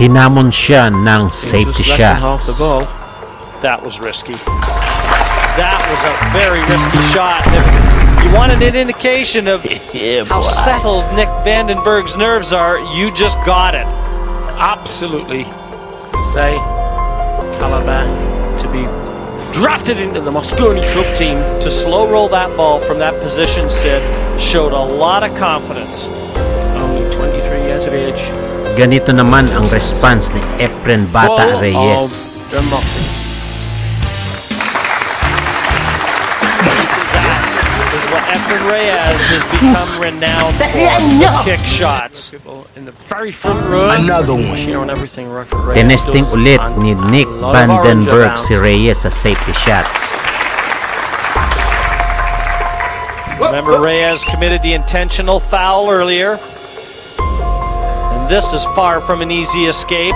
Hinamon siya ng safety shot. That was risky. That was a very risky shot. If you wanted an indication of how settled Nick Vandenberg's nerves are, you just got it. Absolutely. Say, Caliban to be drafted into the Mosconi club team. To slow roll that ball from that position, Sid, showed a lot of confidence. Only 23 years of age. Ganito naman ang response ni Efren Bata Reyes. That is what Efren Reyes has become renowned for. Kick shots. In the very front row. Another one. Tinesting ulit ni Nick Vandenberg si Reyes sa safety shots. Remember, Reyes committed the intentional foul earlier. And this is far from an easy escape.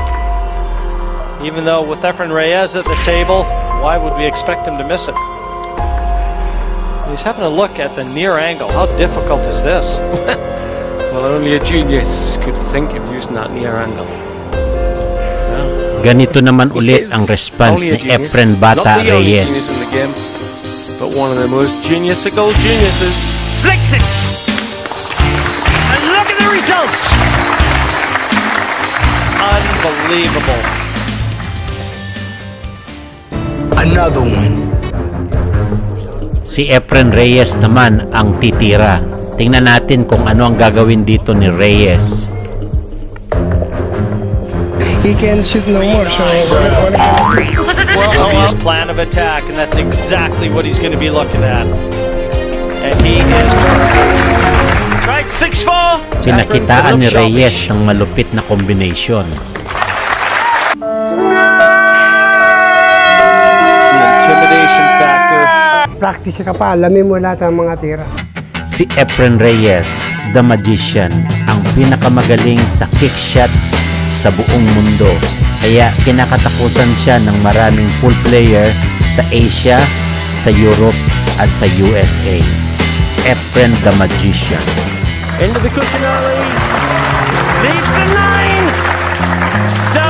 Even though with Efren Reyes at the table, why would we expect him to miss it? He's having a look at the near angle. How difficult is this? Well, only a genius could think of using that near angle. Ganito naman ulit ang response ni Efren Bata Reyes. But one of the most genius of goal geniuses. Flicks it! And look at the results! Unbelievable. Another one. Si Efren Reyes naman ang titira. Tingnan natin kung ano ang gagawin dito ni Reyes. He can shoot no more, so His plan of attack, and that's exactly what he's going to be looking at. And he is Right, 6-4. Pinakitaan ni Reyes ng malupit na combination. the intimidation factor. practice ka pa, alamin mo lahat ang mga tira. Si Efren Reyes, the magician, ang pinakamagaling sa kick shot sa buong mundo. Kaya kinakatakutan siya ng maraming full player sa Asia, sa Europe at sa USA. Efren the Magician. Into the cushion alley. Leaves the line. So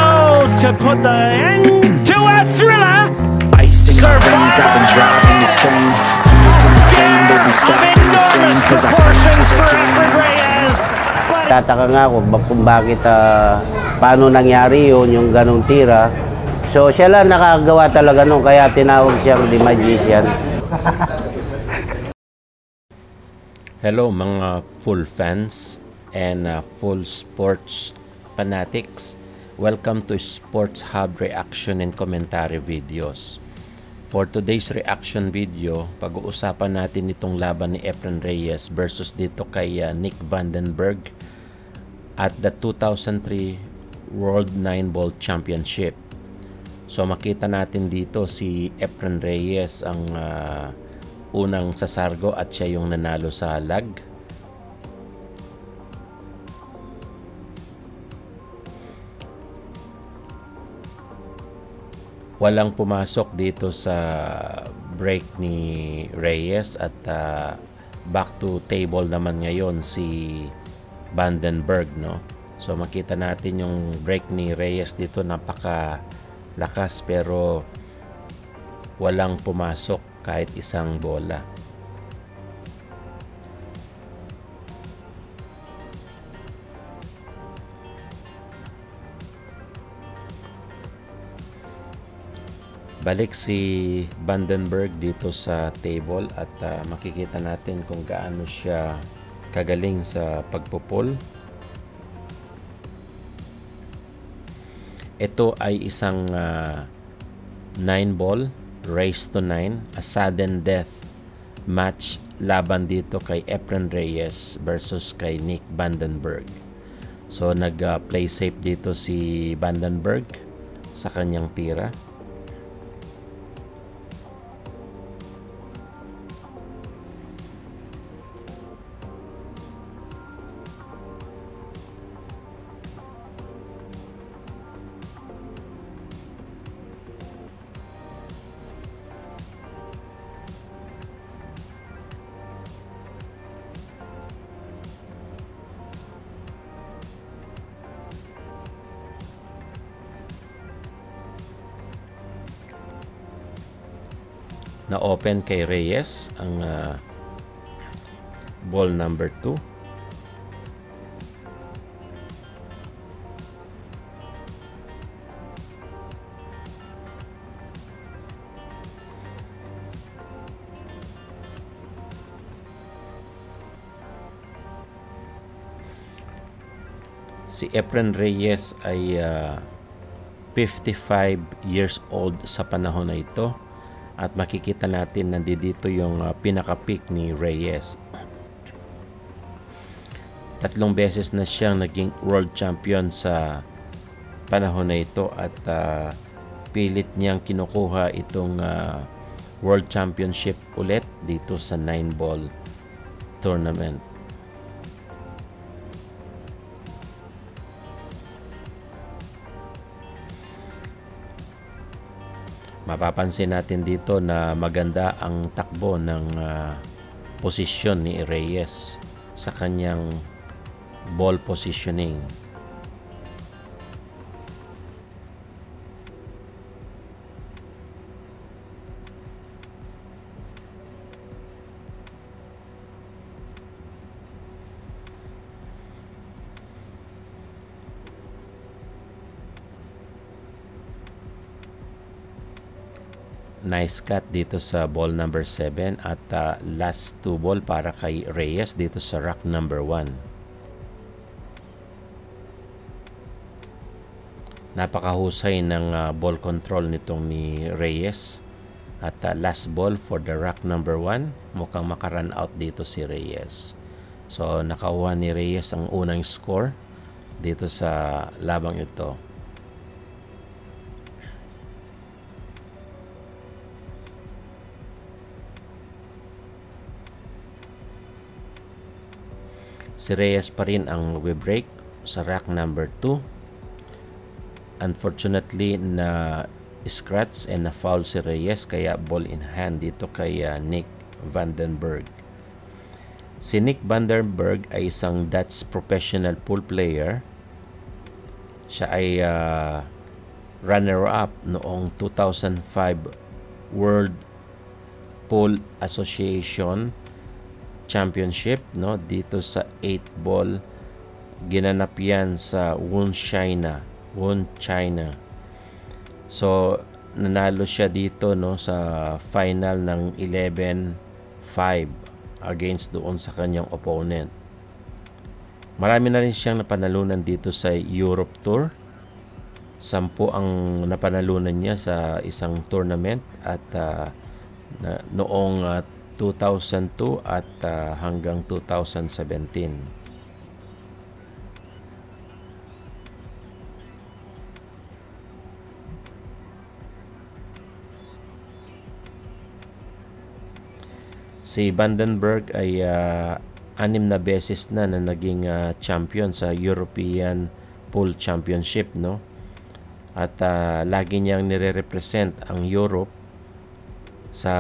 to put the end to a thriller. Icing my veins, I've been driving this train. Years in the flame, there's no stopping this flame. Cause I can't keep the game. Tataka nga ako kung bakit paano nangyari yun, yung ganong tira. So siya lang nakagawa talaga nun, kaya tinawag siyang The Magician. Hello mga full fans and full sports fanatics. Welcome to Sports Hub reaction and commentary videos. For today's reaction video, pag-uusapan natin itong laban ni Efren Reyes versus dito kay Nick Vandenberg at the 2003 World 9-Ball Championship. So makita natin dito si Efren Reyes ang unang sasargo at siya yung nanalo sa lag. Walang pumasok dito sa break ni Reyes at back to table naman ngayon si Vandenberg, no? So makita natin yung break ni Reyes dito, napaka lakas pero walang pumasok kahit isang bola. Balik si Vandenberg dito sa table at makikita natin kung gaano siya kagaling sa pagpupul. Ito ay isang 9-ball race to 9, a sudden death match laban dito kay Efren Reyes versus kay Nick Vandenberg. So nag-play safe dito si Vandenberg sa kanyang tira. na open kay Reyes ang ball number 2. Si Efren Reyes ay 55 years old sa panahon na ito, at makikita natin nandito yung pinaka-peak ni Reyes. 3 beses na siyang naging world champion sa panahon na ito, at pilit niyang kinukuha itong world championship ulit dito sa 9-ball tournament. Mapapansin natin dito na maganda ang takbo ng posisyon ni Reyes sa kanyang ball positioning. Nice cut dito sa ball number 7, at last 2 ball para kay Reyes dito sa rack number 1. Napakahusay ng ball control nitong ni Reyes, at last ball for the rack number 1. Mukhang makarun out dito si Reyes. So nakakuha ni Reyes ang unang score dito sa labang ito. Si Reyes pa rin ang we-break sa rack number 2. Unfortunately, na scratch and na foul si Reyes, kaya ball in hand dito kay Nick Vandenberg. Si Nick Vandenberg ay isang Dutch professional pool player. Siya ay runner-up noong 2005 World Pool Association Championship, no, dito sa 8-ball. Ginanap yan sa Wun, China. So nanalo siya dito, no, sa final ng 11-5 against doon sa kanyang opponent. Marami na rin siyang napanalunan dito sa Europe Tour. 10 ang napanalunan niya sa isang tournament, at noong 2002 at hanggang 2017. Si Vandenberg ay 6 na beses na naging champion sa European Pool Championship, no? At lagi niyang nire-represent ang Europe sa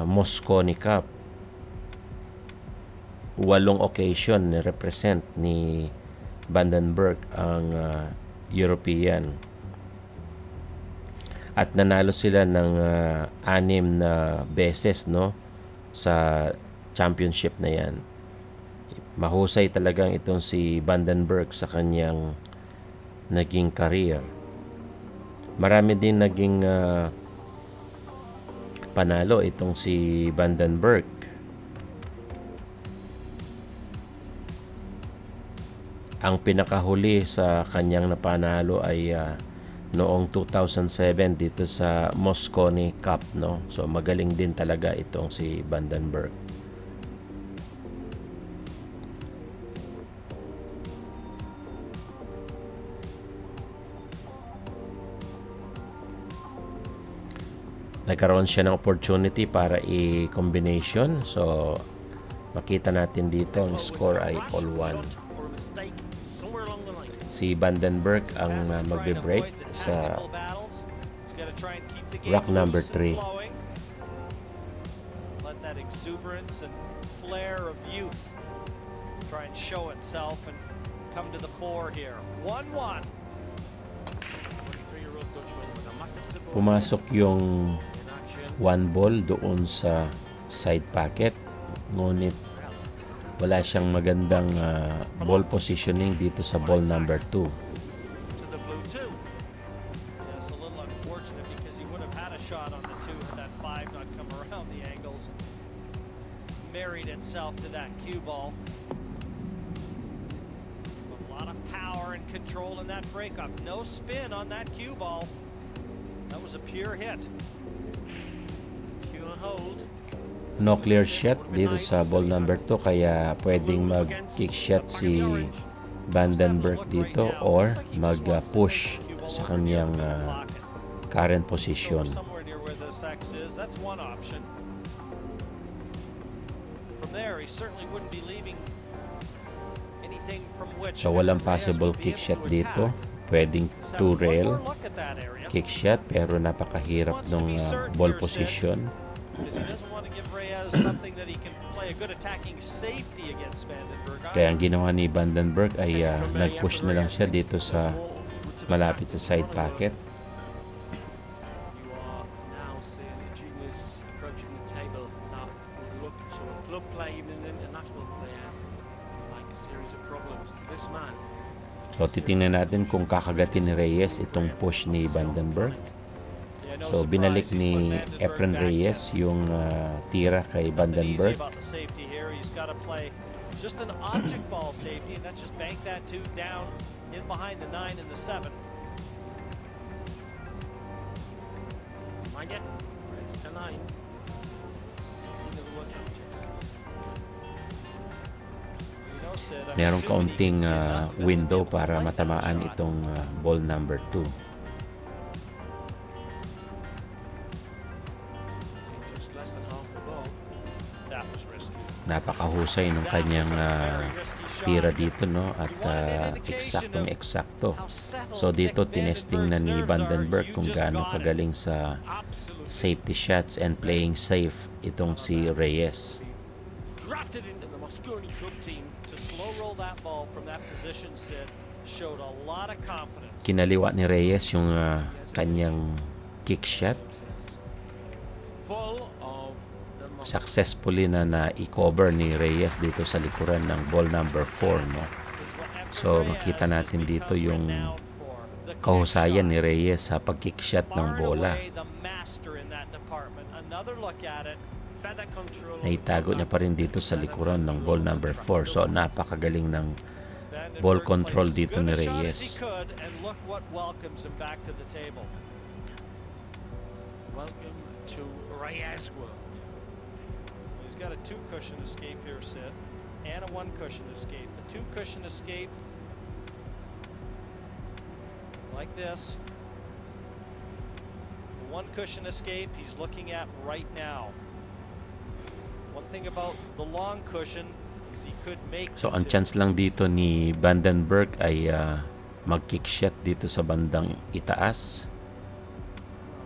Mosconi Cup. 8 occasion ni-represent ni Vandenberg ang European. At nanalo sila ng 6 na beses, no, sa championship na yan. Mahusay talagang itong si Vandenberg sa kanyang naging career. Marami din naging panalo itong si Vandenberg. Ang pinakahuli sa kanyang napanalo ay noong 2007 dito sa Mosconi Cup, no? So magaling din talaga itong si Vandenberg. Nagkaroon siya ng opportunity para i-combination. So makita natin dito ang score ay all 1. Si Vandenberg ang magbe-break sa rack number 3. Let that exuberance and flair of youth try and show itself and come to the fore here. 1-1. Pumasok yung one ball doon sa side pocket. Ngunit wala siyang magandang ball positioning dito sa ball number 2. To the blue 2. Yes, a little unfortunate because he would have had a shot on the 2 had that 5 not come around the angles. Married itself to that cue ball. A lot of power and control in that breakup. No spin on that cue ball. That was a pure hit. Pure hold. No clear shot dito sa ball number 2, kaya pwedeng mag-kick shot si Vandenberg dito or mag-push sa kanyang current position. Somewhere near where this X is. That's one option. From there, he certainly wouldn't be leaving anything from which. So walang possible kick shot dito. Pwedeng two rail kick shot pero napakahirap ng ball position. Kaya ang ginawa ni Vandenberg ay nag-push na lang siya dito sa malapit sa side pocket. So titingnan natin kung kakagatin ni Reyes itong push ni Vandenberg. So binalik ni Efren Reyes yung tira kay Vandenberg. Just an object ball safety, and that's just bank that 2 down in behind the 9 and the 7. Mind it, it's the 9. 16 of the World Championship. Merong kaunting window para matamaan itong ball number 2. Napakahusay ng kanyang tira dito, no, at eksaktong-eksakto. So dito tinesting na ni Vandenberg kung gaano kagaling sa safety shots and playing safe itong si Reyes. Drafted into the Mosconi Club team to slow roll that ball from that position, Sid, showed a lot of confidence. Kinaliwa ni Reyes yung kanyang kick shot. Successfully na i-cover ni Reyes dito sa likuran ng ball number 4, no. So makita natin dito yung kahusayan ni Reyes sa pag-kick shot ng bola. Naitago niya pa rin dito sa likuran ng ball number 4. So napakagaling ng ball control dito ni Reyes. Welcome to Reyes World. He's got a 2 cushion escape here, Sid, and a 1 cushion escape. The 2 cushion escape, like this. The 1 cushion escape he's looking at right now. One thing about the long cushion is he could make. So ang chance lang dito ni Vandenberg ay mag-kick shot dito sa bandang itaas.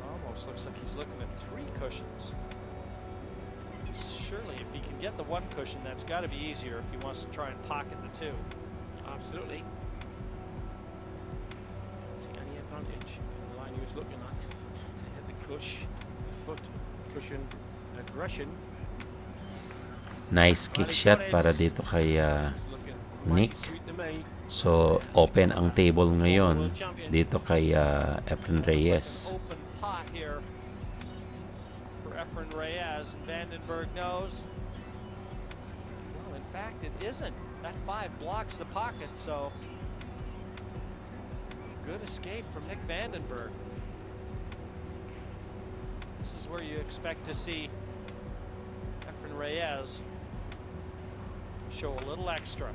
Almost looks like he's looking at 3 cushions. Surely, if he can get the 1 cushion, that's got to be easier if he wants to try and pocket the 2. Absolutely. See any advantage in the line he was looking at to hit the foot cushion aggression. Nice kick shot para dito kay Nick. So open ang table ngayon dito kay Efren Reyes. Open pot here for Efren Reyes. Vandenberg knows. Well, in fact, it isn't. That 5 blocks the pocket, so good escape from Nick Vandenberg. This is where you expect to see Efren Reyes show a little extra.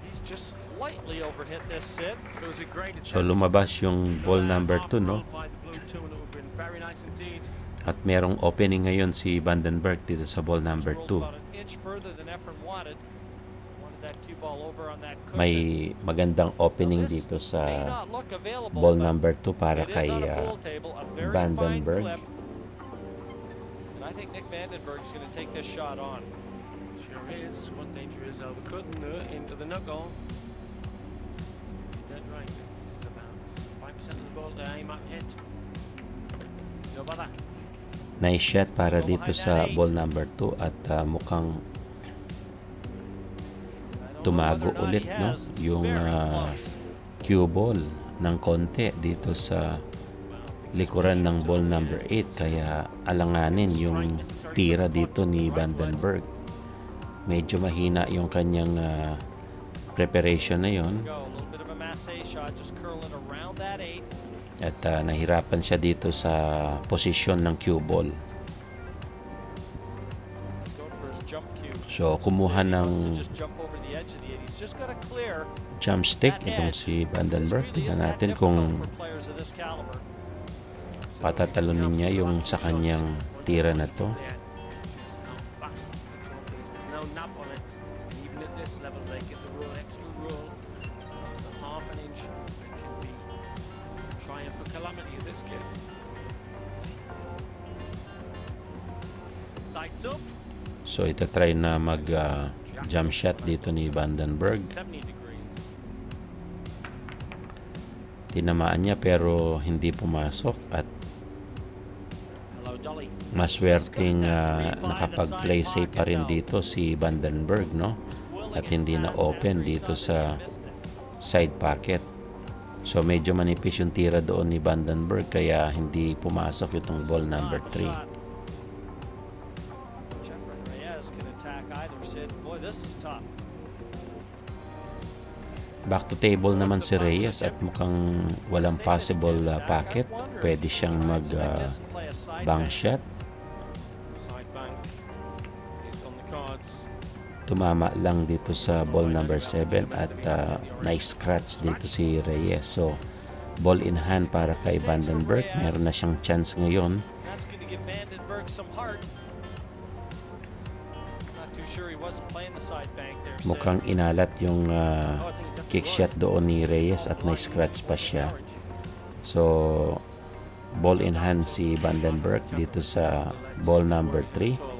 He's just slightly overhit this, Sid. So lumabas yung ball number 2, no? At merong opening ngayon si Vandenberg dito sa ball number 2. May magandang opening dito sa ball number 2 para kay Vandenberg. I think Nick Vandenberg is going to take this shot on. Sure is. One danger is overcutting into the knuckle. Dead right. Nice shot para dito sa ball number 2 at mukhang tumago ulit, no, yung cue ball ng konti dito sa likuran ng ball number 8, kaya alanganin yung tira dito ni Vandenberg. Medyo mahina yung kanyang preparation na yon at nahirapan siya dito sa posisyon ng cue ball. So kumuha ng jump stick itong si Vandenberg. Tingnan natin kung patatalunin niya yung sa kanyang tira na to. So itatry na mag jump shot dito ni Vandenberg. Tinamaan niya pero hindi pumasok at maswerteng nakapag-play safe pa rin dito si Vandenberg, no? At hindi na open dito sa side pocket. So medyo manipis yung tira doon ni Vandenberg kaya hindi pumasok itong ball number 3. Back to table naman si Reyes at mukhang walang possible pocket. Pwede siyang mag bank shot. Tumama lang dito sa ball number 7 at nice scratch dito si Reyes. So ball in hand para kay Vandenberg. Meron na siyang chance ngayon. Mukhang inalat yung kick shot doon ni Reyes at nice scratch pa siya. So ball in hand si Vandenberg dito sa ball number 3.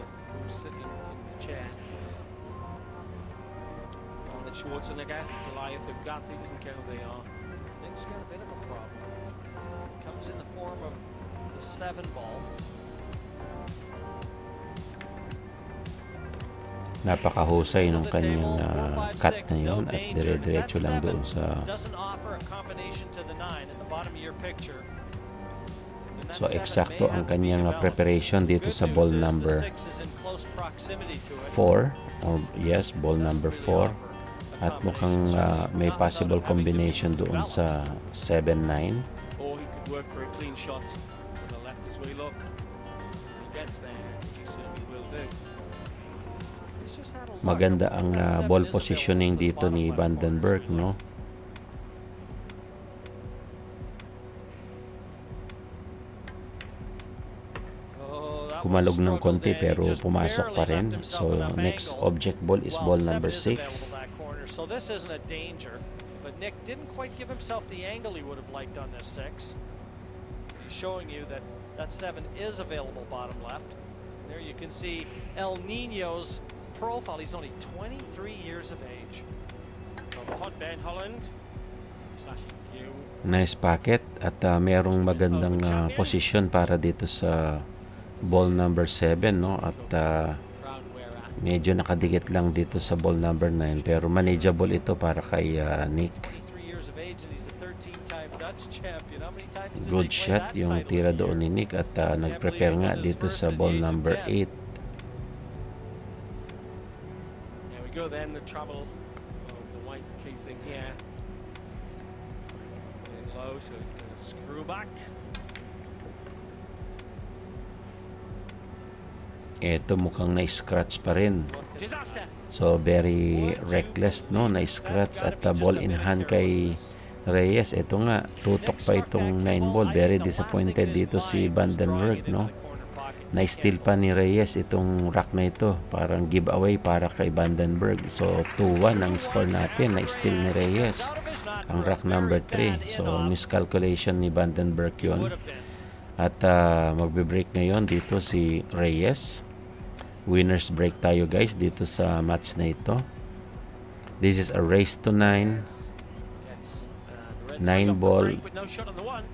Napakahusay ng kanyang cut na yun at dire-diretso lang doon sa so eksakto ang kanyang preparation dito sa ball number 4 or yes, ball number 4 at mukhang may possible combination doon sa 7-9. Maganda ang ball positioning dito ni Vandenberg, no? Kumalog ng konti pero pumasok pa rin. So next object ball is ball number 6. So this isn't a danger, but Nick didn't quite give himself the angle he would have liked on this 6. He's showing you that that 7 is available bottom left. There you can see El Nino's profile. He's only 23 years of age. Ben Holland. Nice pocket at merong magandang position para dito sa ball number 7, no? At medyo nakadikit lang dito sa ball number 9 pero manageable ito para kay Nick. Good shot yung tira doon ni Nick at nag-prepare nga dito sa ball number 8. Go then the trouble of the white key thing here. In low, so he's going to screw back. Ito mukhang nice scratch pa rin. So very reckless, no? Nice scratch at ball in hand kay Reyes. Ito nga, tutok pa itong 9 ball. Very disappointed dito si Vandenberg, no? Na-steal pa ni Reyes itong rack na ito. Parang giveaway para kay Vandenberg. So 2-1 ang score natin. Na-steal ni Reyes ang rack number 3. So miscalculation ni Vandenberg yun. At magbe-break ngayon dito si Reyes. Winners break tayo guys dito sa match na ito. This is a race to 9. 9-ball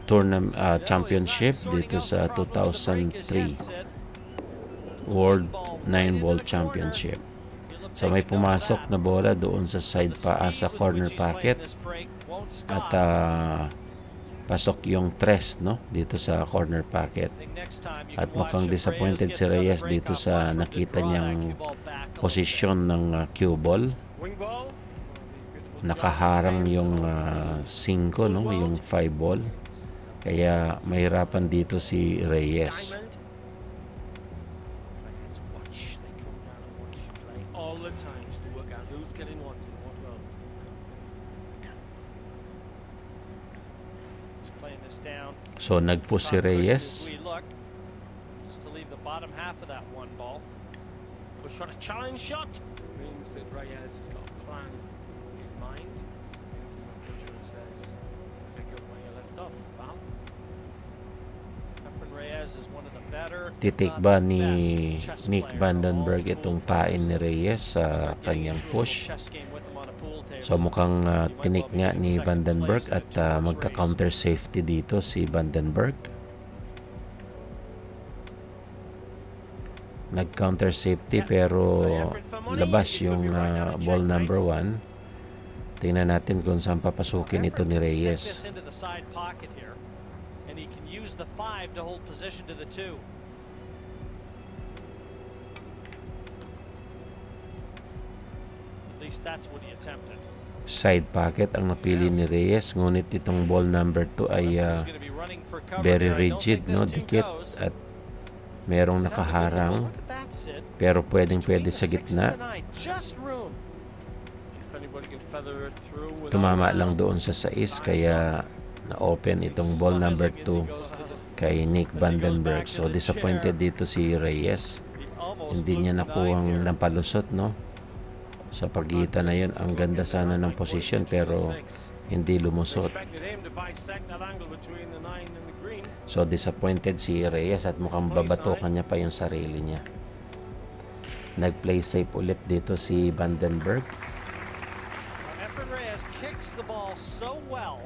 tournament championship dito sa 2003 World 9-ball Championship. So may pumasok na bola doon sa side sa corner pocket at pasok yung tres, no, dito sa corner pocket. At mukhang disappointed si Reyes dito sa nakita niyang posisyon ng cue ball. Nakaharang yung 5, no, yung 5 ball. Kaya mahirapan dito si Reyes. So nagpush si Reyes. Just to leave the bottom half of that one ball. Push on a challenge shot. Means that Reyes has got a plan in mind. Says, pick up where you left off, pal. Efren Reyes is one of the better. Titik ba ni Nick Vandenberg itong pain ni Reyes sa kanyang push? So mukhang tinik nga ni Vandenberg at magka-counter safety dito si Vandenberg. Nag-counter safety pero labas yung ball number 1. Tingnan natin kung saan papasukin ito ni Reyes. And he can use the 5 to hold position to the 2. At least that's what he attempted. Side pocket ang napili ni Reyes, ngunit itong ball number 2 ay very rigid, no, dikit at merong nakaharang pero pwede sa gitna. Tumama lang doon sa 6 kaya na-open itong ball number 2 kay Nick Vandenberg. So disappointed dito si Reyes, hindi niya nakuhang napalusot, no, sa pagitan na yun. Ang ganda sana ng position pero hindi lumusot. So disappointed si Reyes at mukhang babatokan niya pa yung sarili niya. Nag-play safe ulit dito si Vandenberg. Efren Reyes kicks the ball so well,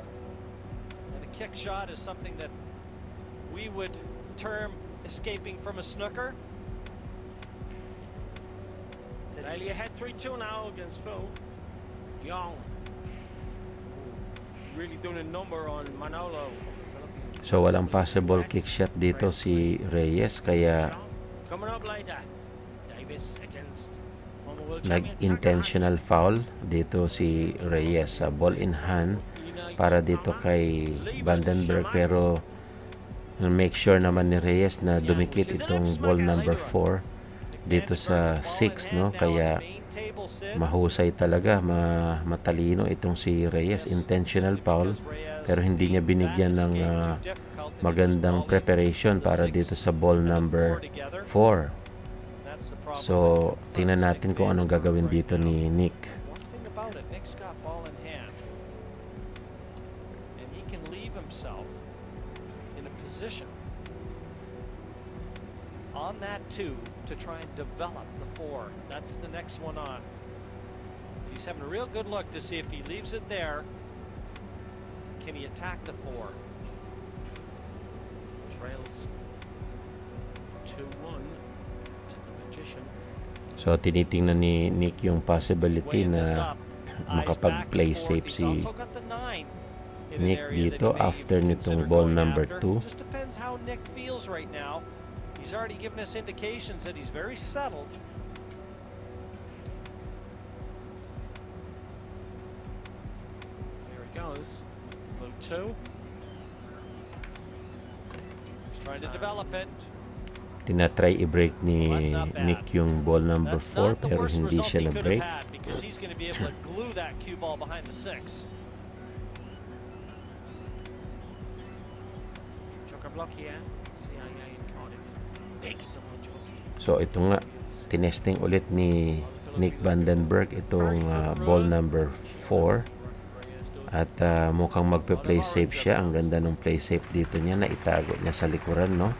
and a kick shot is something that we would term escaping from a snooker. Well, you had 3-2 now against Phil Young. Really doing a number on Manolo. So walang possible kick shot dito si Reyes kaya Coming up like that. Davis against nag-intentional foul dito si Reyes sa ball in hand para dito kay Vandenberg, pero make sure naman ni Reyes na dumikit itong ball number 4 dito sa 6, no, kaya mahusay talaga, matalino itong si Reyes. Intentional foul pero hindi niya binigyan ng magandang preparation para dito sa ball number 4. So tingnan natin kung anong gagawin dito ni Nick. Nick's got ball in hand, and he can leave himself in a position on that 2 to try and develop the 4. That's the next one on. He's having a real good look to see if he leaves it there, can he attack the 4? trails 2-1 to the Magician. So tinitingnan ni Nick yung possibility na makapag-play safe si Nick dito after nitong ball number 2. Just depends how Nick feels right now. He's already given us indications that he's very settled. There he goes. Low 2. He's trying to develop it. Tinatry i-break ni Nick yung ball number 4 pero hindi siya na-break. Because he's going to be able to glue that cue ball behind the 6. Chock-a-block here. CIA in Cardiff. Big double job. So ito nga, tinesting ulit ni Nick Vandenberg itong ball number 4 at mukhang magpe-play safe siya. Ang ganda ng play safe dito niya na itago niya sa likuran, no?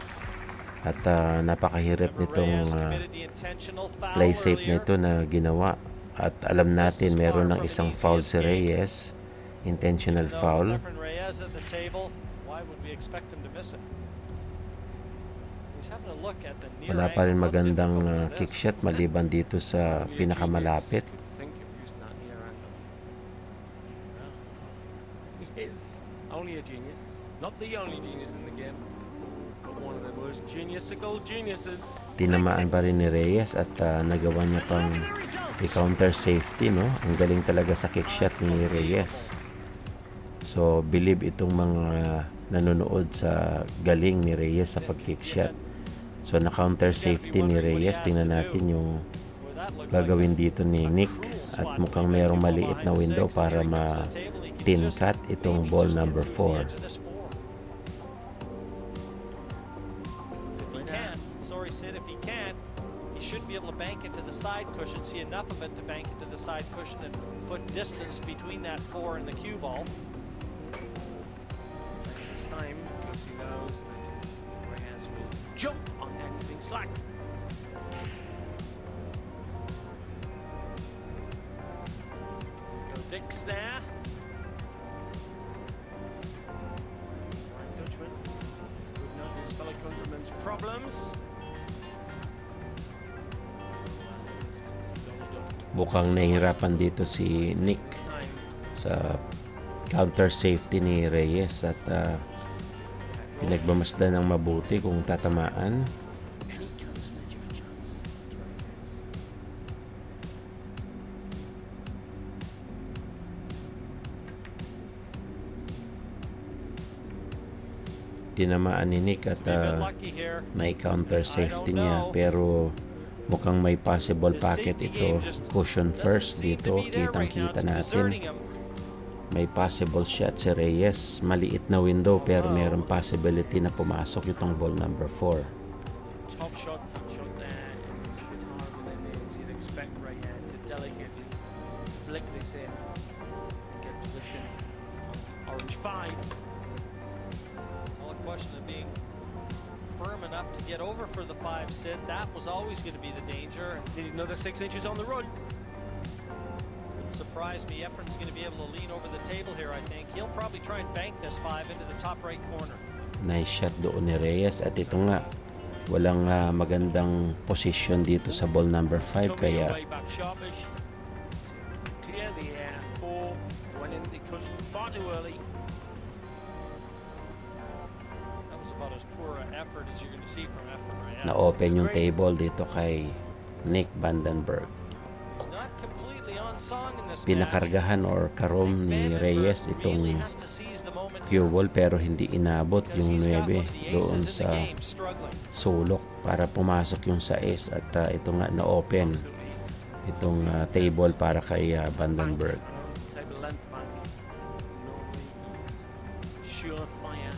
At napakahirap nitong play safe nito na ginawa. At alam natin meron ng isang foul si Reyes, intentional foul. Reyes at the table. Why would we expect him to miss it? He's having a look at the near Wala pa rin angle. How magandang difficult is kick this? shot maliban dito sa pinakamalapit. Think of using that near angle. He is only a genius. Not the only genius in the game, but one of the most geniusical geniuses. Tinamaan pa rin ni Reyes at nagawa niya pang i-counter safety, no? Ang galing talaga sa kick shot ni Reyes. So, believe itong mga nanonood sa galing ni Reyes sa pag-kick shot. So, na-counter safety ni Reyes. Tingnan natin yung gagawin dito ni Nick. At mukhang mayroong maliit na window para ma-tin cut itong ball number 4. Sorry, Sid, if he can't, he should be able to bank it to the side cushion, see enough of it to bank it to the side cushion and put distance between that 4 and the cue ball. It's time because he knows that Reyes will jump on anything slack. Go Dix there. Ryan Dutchman would know his fellow countrymen's problems. Mukhang nahihirapan dito si Nick sa counter safety ni Reyes at pinagmamasdan ng mabuti kung tatamaan. Tinamaan ni Nick at may counter safety niya, pero mukhang may possible pocket ito. Cushion first dito, kitang-kita natin. May possible shot si Reyes. Maliit na window pero mayroong possibility na pumasok itong ball number 4. Top shot there, and it's a bit harder than it is. You'd expect Reyes to delicately flick this in and get position on orange 5. It's all a question of being firm enough to get over for the 5, Sid. That was always going to be the danger. Need another 6 inches on the run. Wouldn't surprise me. Efren's going to be able to lean over the table here, I think. He'll probably try and bank this 5 into the top right corner. Nice shot doon ni Reyes at ito nga, walang magandang position dito sa ball number 5 kaya Way back sharpish. Clear the air. 4 went in the cushion far too early. That was about as poor an effort as you're going to see from Efren Reyes. na-open yung table dito kay Nick Vandenberg. He's not completely on song in this match. Pinakargahan or karom ni Reyes itong Really has to seize the moment cue here. ball pero hindi inabot Because yung he's got 9 one of the doon aces in sa the game struggling. sulok para pumasok yung 6 at ito nga na-open itong table para kay Vandenberg. Table length bank. Normally he's surefire.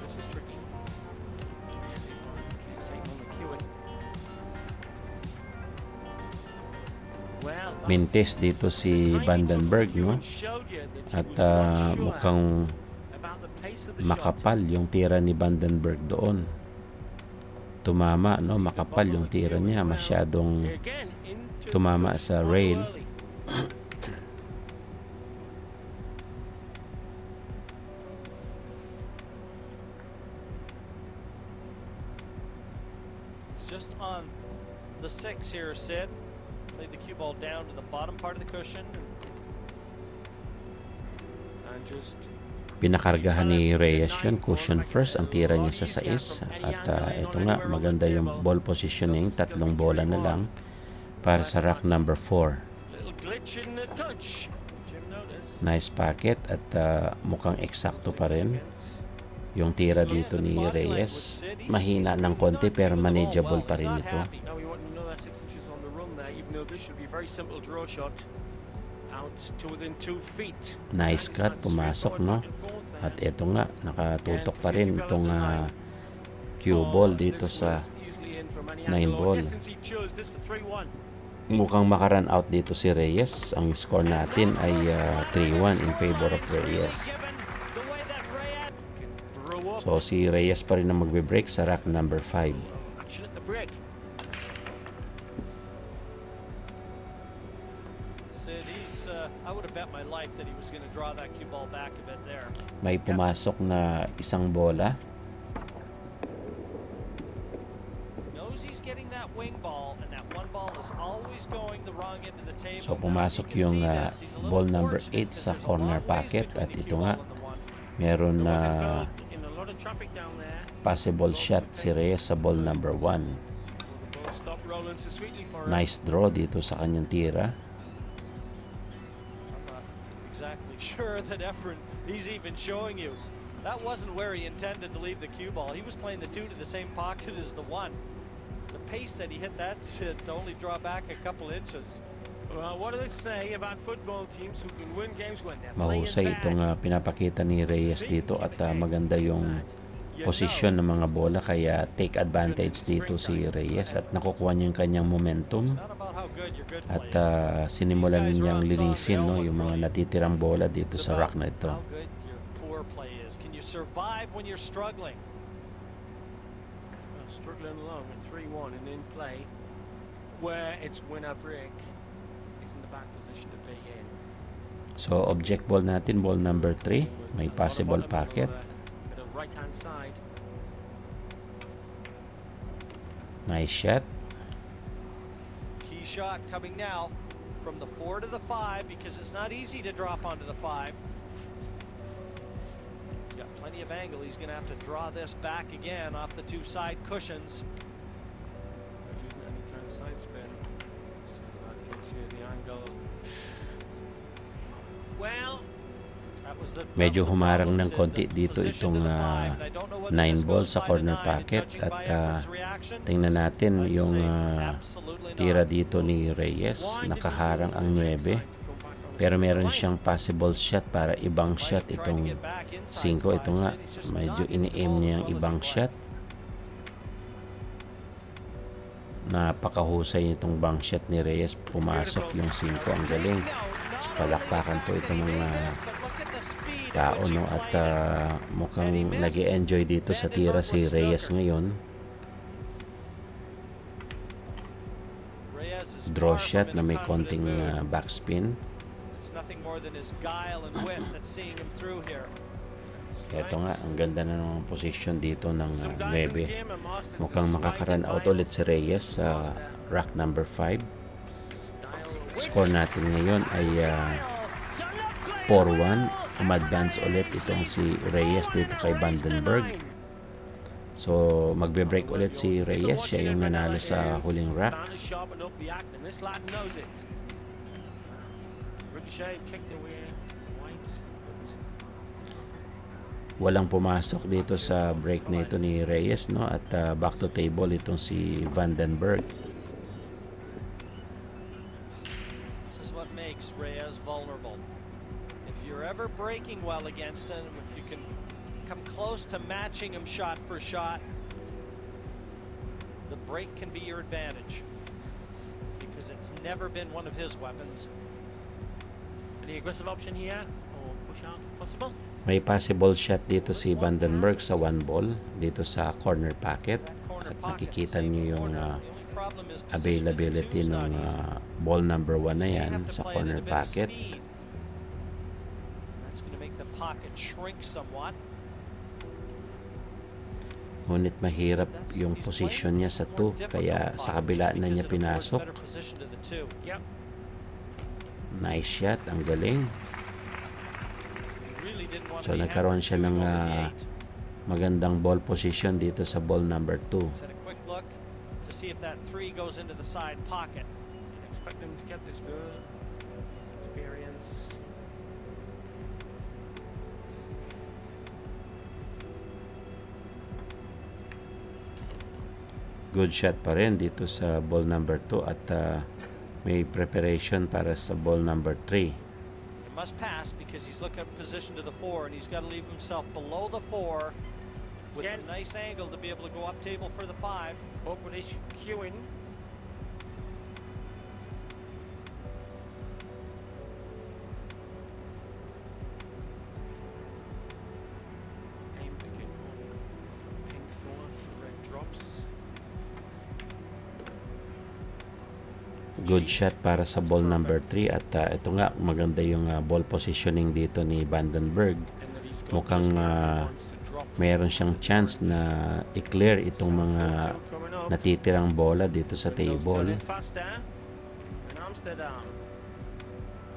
This is tricky. Mintes dito si Vandenberg, no? At mukhang makapal yung tira ni Vandenberg doon. Tumama, no? Makapal yung tira niya, masyadong tumama sa rail. Just on the 6 here, Sid. Played the cue ball down to the bottom part of the cushion. And just Pinakargahan ni Reyes yun, cushion first ang tira niya sa 6 at ito nga, maganda yung ball positioning, 3 bola na lang para sa rack number 4. little glitch in the touch. Jim noticed. Nice packet at mukhang eksakto pa rin yung tira dito ni Reyes. Mahina ng konti pero manageable pa rin ito. Now we want another 6 inches on the run there, even though this should be a very simple draw shot. Out to within 2 feet. Nice cut, pumasok, no? At ito nga, nakatutok pa rin itong cue ball dito sa 9 ball. Mukhang makarun out dito si Reyes. Ang score natin ay 3-1 in favor of Reyes. throw up. So si Reyes pa rin ang magbe-break sa rack number 5. Action at the break. Sid, I would have bet my life that he was going to draw that cue ball back a bit there. May pumasok na isang bola. Knows he's getting that wing ball, and that one ball is always going the wrong end of the table. So pumasok yung ball number 8 sa corner pocket, at ito nga meron na In a lot of traffic down there. possible shot si Reyes sa ball number 1. The ball stopped rolling so sweetly for him. Nice draw dito sa kanyang tira. I'm not exactly sure that Efren, he's even showing you. That wasn't where he intended to leave the cue ball. He was playing the 2 to the same pocket as the 1. The pace that he hit that to only draw back a couple inches. Well, what do they say about football teams who can win games when they're playing Mahusay bad? itong pinapakita ni Reyes dito, at maganda yung posisyon ng mga bola, kaya take advantage dito si Reyes at nakukuha niya yung kanyang momentum, It's not about how good your good at play is. sinimulan niyang linisin, no, yung mga natitirang bola dito It's sa about rack na ito. how good your poor play is. Can you survive when you're struggling? Well, struggling along at 3-1 and in play, where it's winner break, it's in the back position to be in. So object ball natin, ball number 3, may possible pocket. The right hand side. Nice shot. Key shot coming now from the 4 to the 5, because it's not easy to drop onto the 5. He's got plenty of angle. He's going to have to draw this back again off the 2 side cushions. Using any kind of side spin. So that gives you the angle. Well, That was the, Medyo that was the humarang problem, ng Sid, konti the dito position itong to the 5, and I don't know whether 9 this ball goes sa by the corner 9, pocket, judging at by Efren's reaction. tingnan natin I'd yung say absolutely not. tira dito ni Reyes. Nakaharang ang 9, pero meron siyang possible shot para ibang shot itong 5. Ito nga, medyo ini-aim niya yung ibang shot. Napakahusay nitong bang shot ni Reyes. Pumasok yung 5, ang galing. So, palakpakan po itong mga tao, no, at mukhang nag-e-enjoy dito sa tira si Reyes ngayon. Draw shot na may konting backspin. It's nothing more than his guile and wit that's seeing him through here. Ito nga, ang ganda na ng position dito ng 9. Mukhang makaka-run out ulit si Reyes sa rack number 5. Score natin ngayon ay 4-1. Umadvance ulit itong si Reyes dito kay Vandenberg. So magbe-break ulit si Reyes. Siya yung nanalo sa huling rack. Walang pumasok dito sa break na ito ni Reyes, no? At back to table itong si Vandenberg. This is what makes Reyes vulnerable. If you're ever breaking well against him, if you can come close to matching him shot for shot, the break can be your advantage, because it's never been one of his weapons. Any aggressive option here or push out possible? May possible shot dito si Vandenberg sa 1 ball dito sa corner pocket, at nakikita niyo yung availability ng ball number 1 na yan sa corner pocket. That's going to make the pocket shrink somewhat. Ngunit mahirap yung position niya sa 2, kaya sa kabila na niya pinasok. Yep. Nice shot, ang galing. So nagkaroon siya ng magandang ball position dito sa ball number 2. Set a quick look to see if that 3 goes into the side pocket. Expect them to get this good. Experience. Good shot pa rin dito sa ball number 2, at may preparation para sa ball number 3. He must pass because he's looking at position to the 4, and he's got to leave himself below the 4 with a nice angle to be able to go up table for the 5. Awkward issue queuing. Aim to get good shot para sa ball number 3 at ito nga maganda yung ball positioning dito ni Vandenberg. Mukhang mayroon siyang chance na i-clear itong mga natitirang bola dito sa table. I'm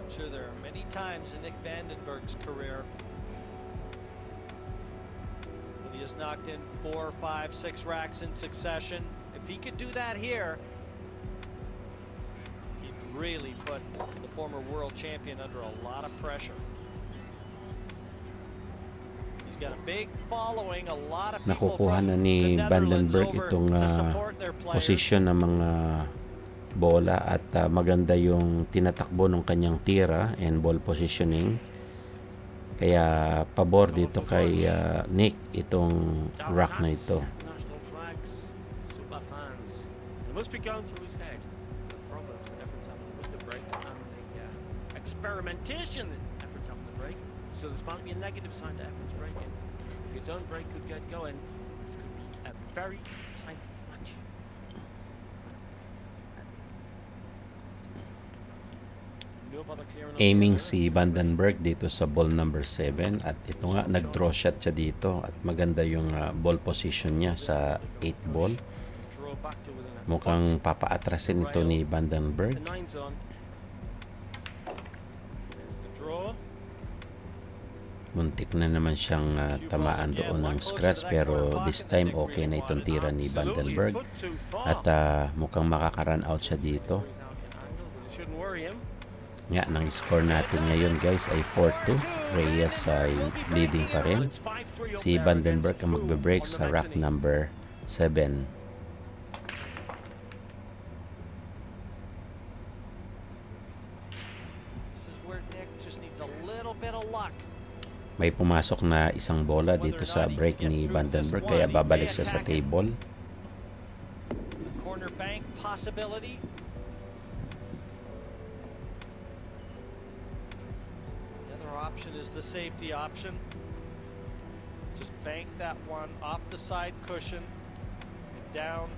sure there are many times in Nick Vandenberg's career that he has knocked in 4, 5, 6 racks in succession. If he could do that here, he'd really put the former world champion under a lot of pressure. He's got a big following, a lot of people Nakukuha na from ni the Netherlands Vandenberg over itong to support their players. position ng mga bola at maganda yung tinatakbo ng kanyang tira and ball positioning. Kaya pabor dito kay Nick itong rack na ito. National flags, super fans. It must be going through his head. The problems that everyone's having with the break and the experimentation that everyone's having the break. So this might be a negative sign to everyone's breaking. If his own break could get going, this could be a very tight match. Aiming si Vandenberg dito sa ball number 7 at ito nga nag-draw shot siya dito at maganda yung ball position niya sa 8 ball. Mukhang papaatrasin ito ni Vandenberg. Muntik na naman siyang tamaan doon ng scratch pero this time okay na itong tira ni Vandenberg at mukhang makaka-run out siya dito. Nga, nang score natin ngayon guys ay 4-2. Reyes ay leading pa rin. Si Vandenberg ang magbe-break sa rack number 7. May pumasok na isang bola dito sa break ni Vandenberg kaya babalik siya sa table. Corner bank possibility. Option is the safety option. Just bank that one off the side cushion down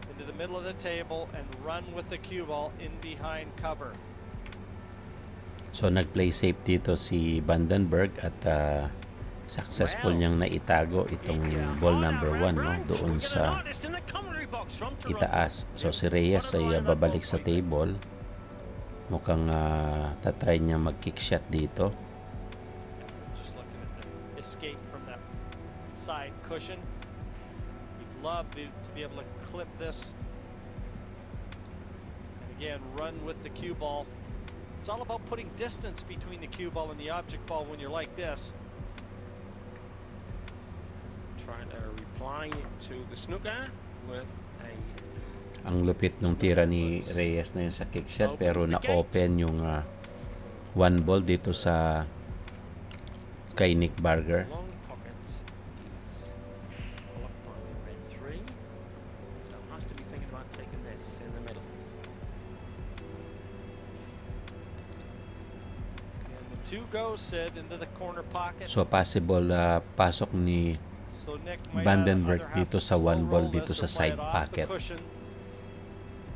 into the middle of the table and run with the cue ball in behind cover. So nag-play safe dito si Vandenberg at successful niyang naitago itong ball number 1 no, doon sa itaas. So si Reyes ay babalik sa table. Mukhang tatry niya mag-kick shot dito. Side cushion. You'd love to be able to clip this and again run with the cue ball. It's all about putting distance between the cue ball and the object ball when you're like this. Trying to reply to the snooker with a... Ang lupit ng tira ni Reyes na yun sa kick shot pero na-open yung one ball dito sa kay Nick Barger. So possible pasok ni Vandenberg dito sa one ball dito sa side pocket.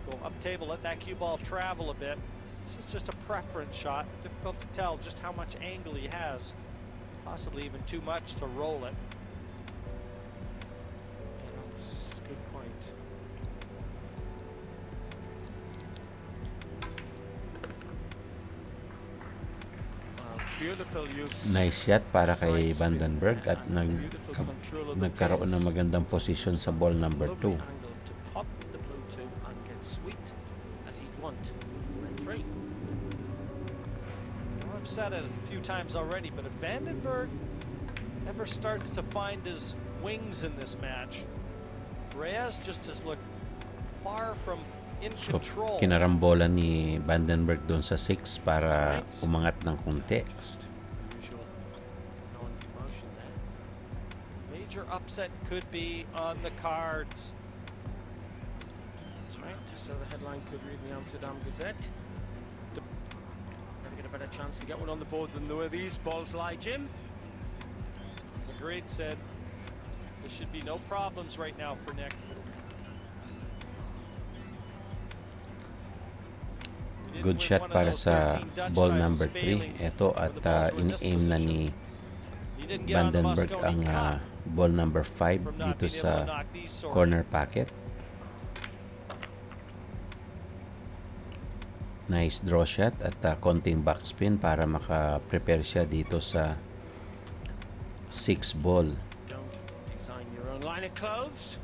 Go up table, let that cue ball travel a bit. This is just a preference shot. Difficult to tell just how much angle he has. Possibly even too much to roll it. Good point. Nice shot para kay Vandenberg at nagkaroon ng magandang position sa ball number 2. I've said it a few times already, but if Vandenberg ever starts to find his wings in this match, Reyes just has looked far from in So, control. kinarambola ni Vandenberg doon sa 6 para umangat ng konti. Major upset could be on the cards. That's right. So the headline could read the Amsterdam Gazette. Never get a better chance to get one on the board than the way these balls lie, Jim. The grade said there should be no problems right now for Nick. Good shot para sa ball number 3. Ito at ini-aim na ni Vandenberg ang ball number 5 dito sa corner pocket. Nice draw shot at konting backspin para maka-prepare siya dito sa 6 ball. Don't design your own line of clothes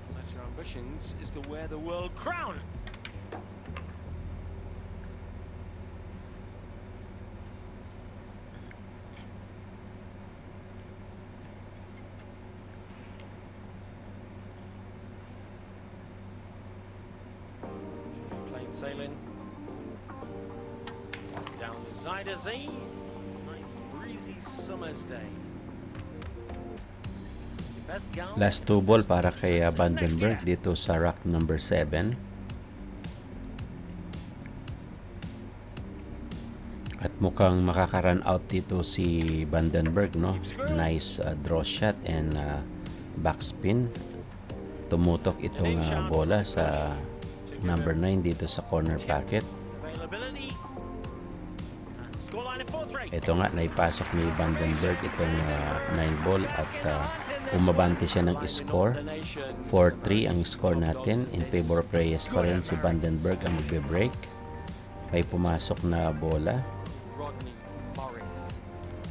unless your ambitions is to wear the world crown. Plain sailing down the Zuyder Zee. Nice breezy summer's day. Last 2 ball para kay Vandenberg dito sa rack number 7. At mukhang makaka-run out dito si Vandenberg, no? Nice draw shot and backspin. Tumutok itong bola sa number 9 dito sa corner pocket. Ito nga, naipasok ni Vandenberg itong 9 ball at umabante siya ng score. 4-3 ang score natin. In favor of Reyes pa rin, si Vandenberg ang magbe-break. May pumasok na bola.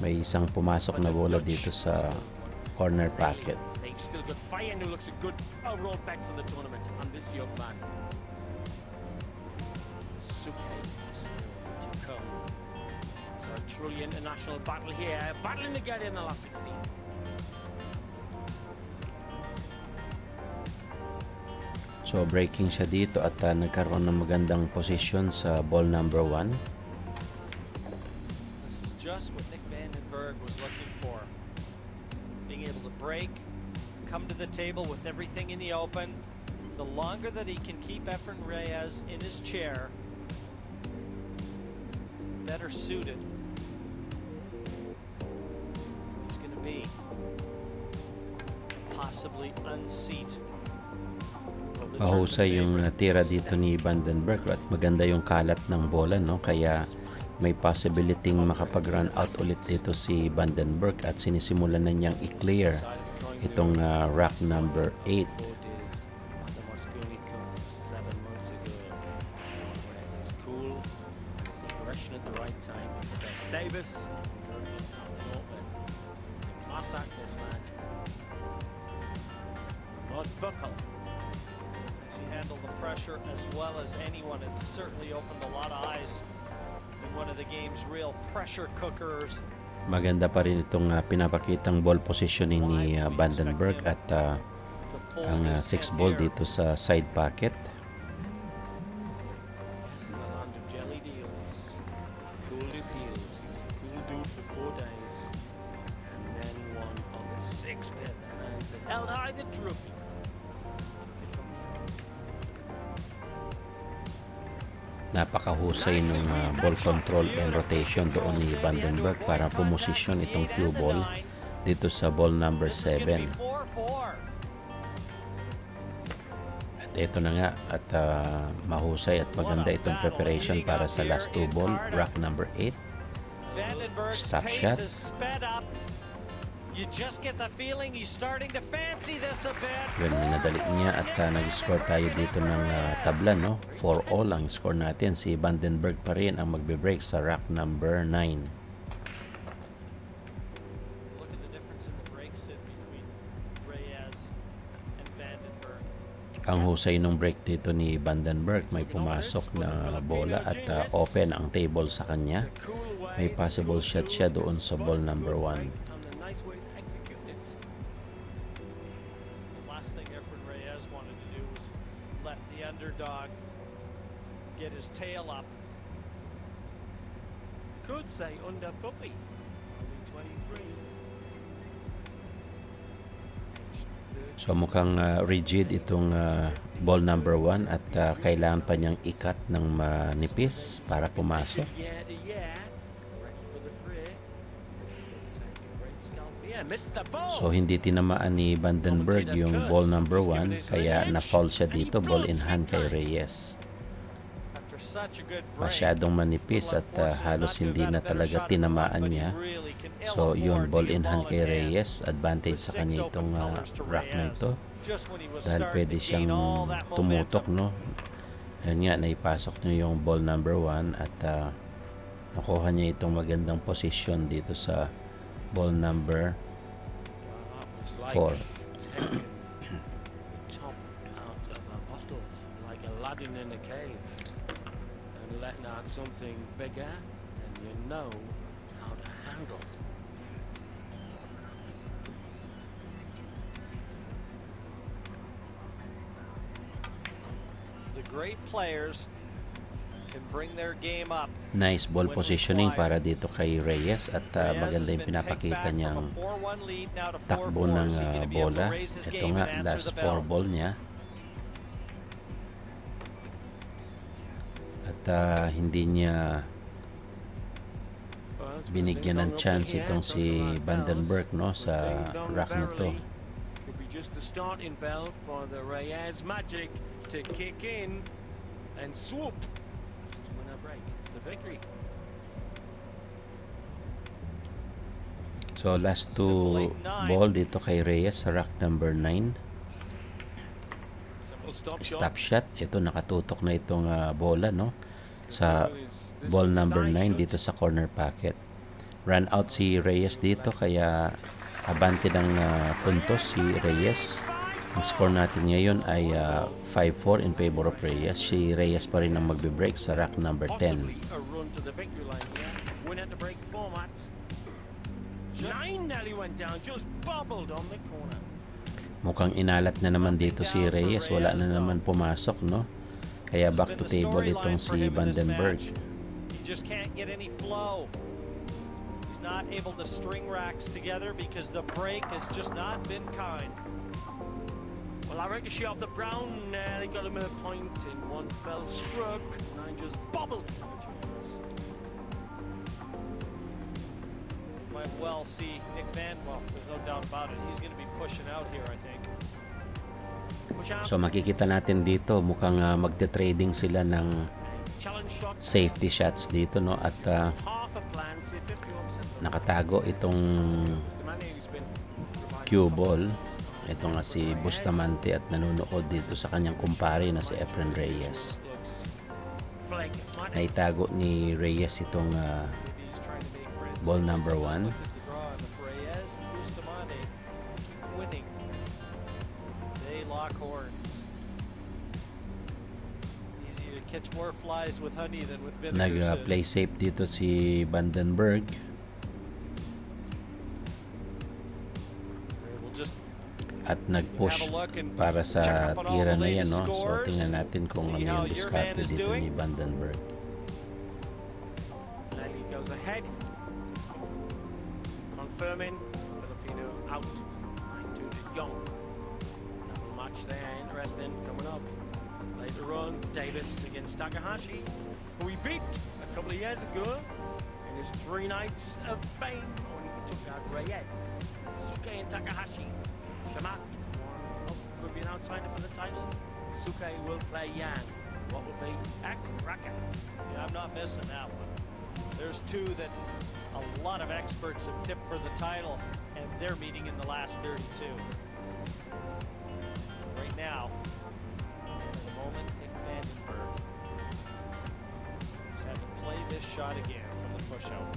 May isang pumasok na bola dito sa corner pocket. Truly international battle here, battling to get in the last 16. So breaking siya dito at nagkaroon ng magandang position sa ball number 1. This is just what Nick Vandenberg was looking for. Being able to break, come to the table with everything in the open. The longer that he can keep Efren Reyes in his chair, better suited he's going to be. Possibly unseat. Mahusay yung tira dito ni Vandenberg at maganda yung kalat ng bola, no? Kaya may possibility makapag-run out ulit dito si Vandenberg at sinisimulan na niyang i-clear itong rack number 8. Davis, class act this match. Not Buckle. He handled the pressure as well as anyone and certainly opened a lot of eyes in one of the game's real pressure cookers. Maganda pa rin itong pinapakitang ball positioning ni Vandenberg at ang 6 ball dito sa side pocket. Napakahusay ng ball control and rotation doon ni Vandenberg para pumosisyon itong cue ball dito sa ball number 7. At ito na nga at mahusay at maganda itong preparation para sa last 2 ball, rack number 8. Stop shot. You just get the feeling he's starting to fancy this a bit. Yun, minadali niya at nag-score tayo dito ng tabla, no? 4-all ang score natin. Si Vandenberg pa rin ang magbe-break sa rack number 9. Look at the difference in the break set between Reyes and Vandenberg. Ang husay nung break dito ni Vandenberg, may pumasok na bola at open ang table sa kanya. May possible shot siya doon sa ball number 1. Underdog get his tail up. Could say under puppy. 23. So mukhang rigid itong ball number 1 at kailangan pa niyang ikat ng manipis para pumasok. So hindi tinamaan ni Vandenberg yung ball number 1 kaya na-foul siya dito, ball in hand kay Reyes. After masyadong manipis at halos hindi na talaga tinamaan niya. So yun, ball in hand kay Reyes. Advantage sa kanya itong rack na ito dahil pwede siyang tumutok, no? Yan nga, naipasok niya yung ball number 1 at nakuha niya itong magandang position dito sa ball number 4. In a cave and letting out something bigger, and you know how to handle. The great players can bring their game up. Nice ball positioning para dito kay Reyes at maganda yung pinapakita niyang takbo ng bola. Ito nga, last 4 ball niya. At hindi niya binigyan ng chance itong si Vandenberg, no, sa rack na to. Could be just the starting bell for the Reyes Magic to kick in and swoop to win a break. The victory. So last 2 ball dito kay Reyes sa rack number 9. Stop shot. Ito, nakatutok na itong bola, no, sa ball number 9 dito sa corner pocket. Run out si Reyes dito, kaya abante ng puntos si Reyes. Ang score natin ngayon ay 5-4 in favor of Reyes. Si Reyes pa rin ang magbe-break sa rack number 10. Mukhang inalat na naman dito si Reyes. Wala na naman pumasok, no? Kaya back to table itong si Vandenberg. He just can't get any flow. He's not able to string racks together because the break has just not been kind. Well, I reckon she off the brown. They got him in a point in one fell stroke. Nine just bobbled. Might well see Nick Van. Well, there's no doubt about it. He's going to be pushing out here, I think. So makikita natin dito, mukhang magte-trading sila ng safety shots dito, no, at nakatago itong cue ball. Ito nga si Bustamante at nanonood dito sa kanyang kumpare na si Efren Reyes. Naitago ni Reyes itong ball number 1. Nag-play safe dito si Vandenberg. At nag-push para sa tira na yan, no? So tingnan natin kung ano yung diskarte dito ni Vandenberg. Confirming Filipino out. 9-2 to go. Nothing much there. Interesting coming up. Later on, Davis against Takahashi, who he beat a couple of years ago in his 3 nights of fame when he took out Reyes. Suke and Takahashi. Shamat could be an outsider for the title. Suke will play Yan. What will be Akraka? Yeah, I'm not missing that one. There's 2 that a lot of experts have tipped for the title, and they're meeting in the last 32. Right now, at the moment, Nick Vandenberg has had to play this shot again from the push-out.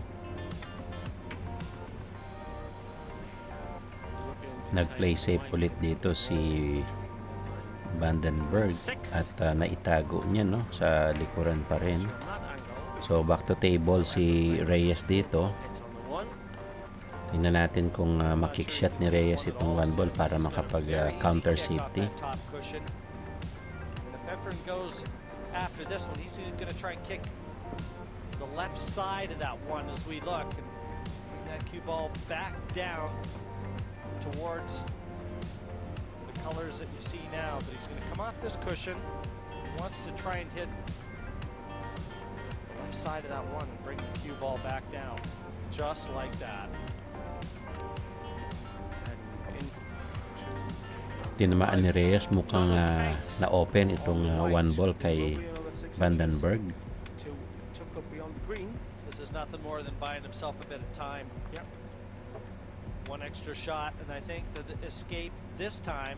Nag-play safe ulit dito si Vandenberg at naitago niya, no, sa likuran pa rin. So back to table si Reyes dito. Tingnan natin kung makickshot ni Reyes itong 1 ball para makapag counter safety. If Efren goes after this one, he's going to try and kick the left side of that one as we look and bring that cue ball back down towards the colors that you see now. But he's going to come off this cushion. He wants to try and hit the left side of that one and bring the cue ball back down, just like that. Tinamaan ni Reyes, mukhang na-open itong 1 ball kay Vandenberg. nothing more than buying himself a bit of time. Yep. One extra shot, and I think that the escape this time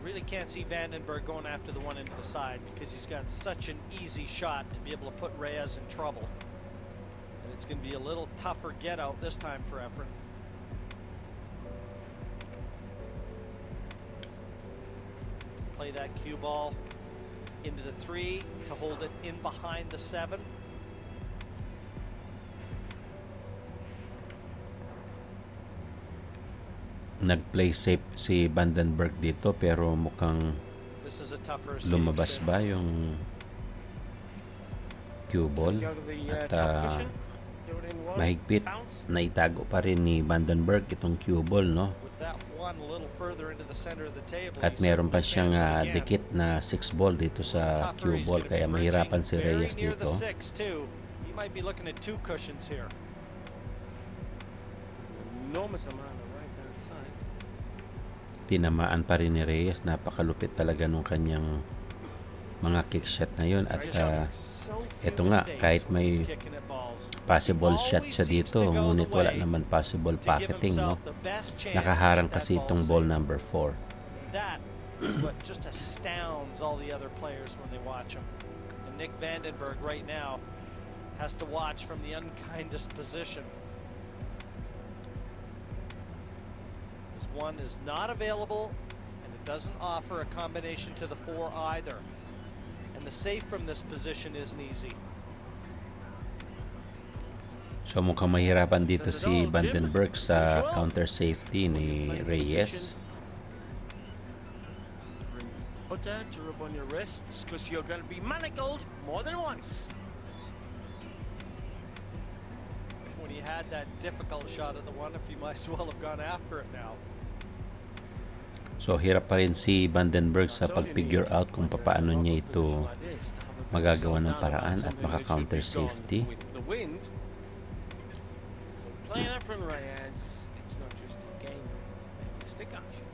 really can't see Vandenberg going after the one into the side because he's got such an easy shot to be able to put Reyes in trouble. And it's going to be a little tougher get out this time for Efren. Play that cue ball into the 3 to hold it in behind the 7. Nag-play safe si Vandenberg dito pero mukhang This is a tougher escape, lumabas Sim. ba yung cue ball Go to the at top cushion. Do it in one. mahigpit Bounce. na itago pa rin ni Vandenberg itong cue ball, no? With that one a little further into the center of the table. At he meron pa certainly siyang can again. dikit na 6 ball dito sa Tougher, cue he's ball gonna be kaya mahirapan si emerging Reyes very near dito. the 6 too. He might be looking at 2 cushions here. Enormous amount on the right-hand side. Tinamaan pa rin ni Reyes, napakalupit talaga nung kanyang mga kick shot na yun at eto nga, kahit may possible shot siya dito ngunit wala naman possible pocketing, no? Nakaharang kasi itong ball number 4. That is what just astounds all the other players when they watch him. And Nick Vandenberg right now has to watch from the unkindest position. This one is not available, and it doesn't offer a combination to the 4 either. And the save from this position isn't easy. So mukhang mahirapan dito si Vandenberg sa counter safety ni Reyes. Put that to rub on your wrists because you're going to be manacled more than once. When he had that difficult shot at the one, if he might as well have gone after it now. So hirap pa rin si Vandenberg sa pag-figure out kung paano niya ito magagawa ng paraan at maka-counter safety. The wind. Playing Efren Reyes, it's not just a game of stick action.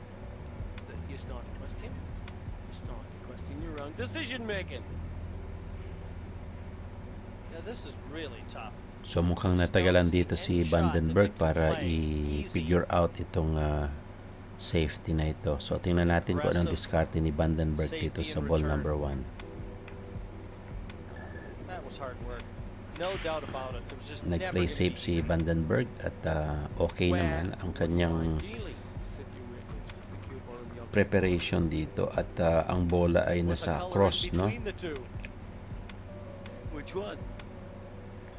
You're starting to question. You're starting to question your own decision making. Yeah, this is really tough. So mukhang natagalan dito si Vandenberg para i-figure out itong safety na ito. So tingnan natin kung anong diskarte ni Vandenberg dito sa ball number 1. That was hard work. No doubt about it. It was just Nag-play safe si Vandenberg at okay naman ang kanyang preparation dito at ang bola ay nasa cross, no? Which one?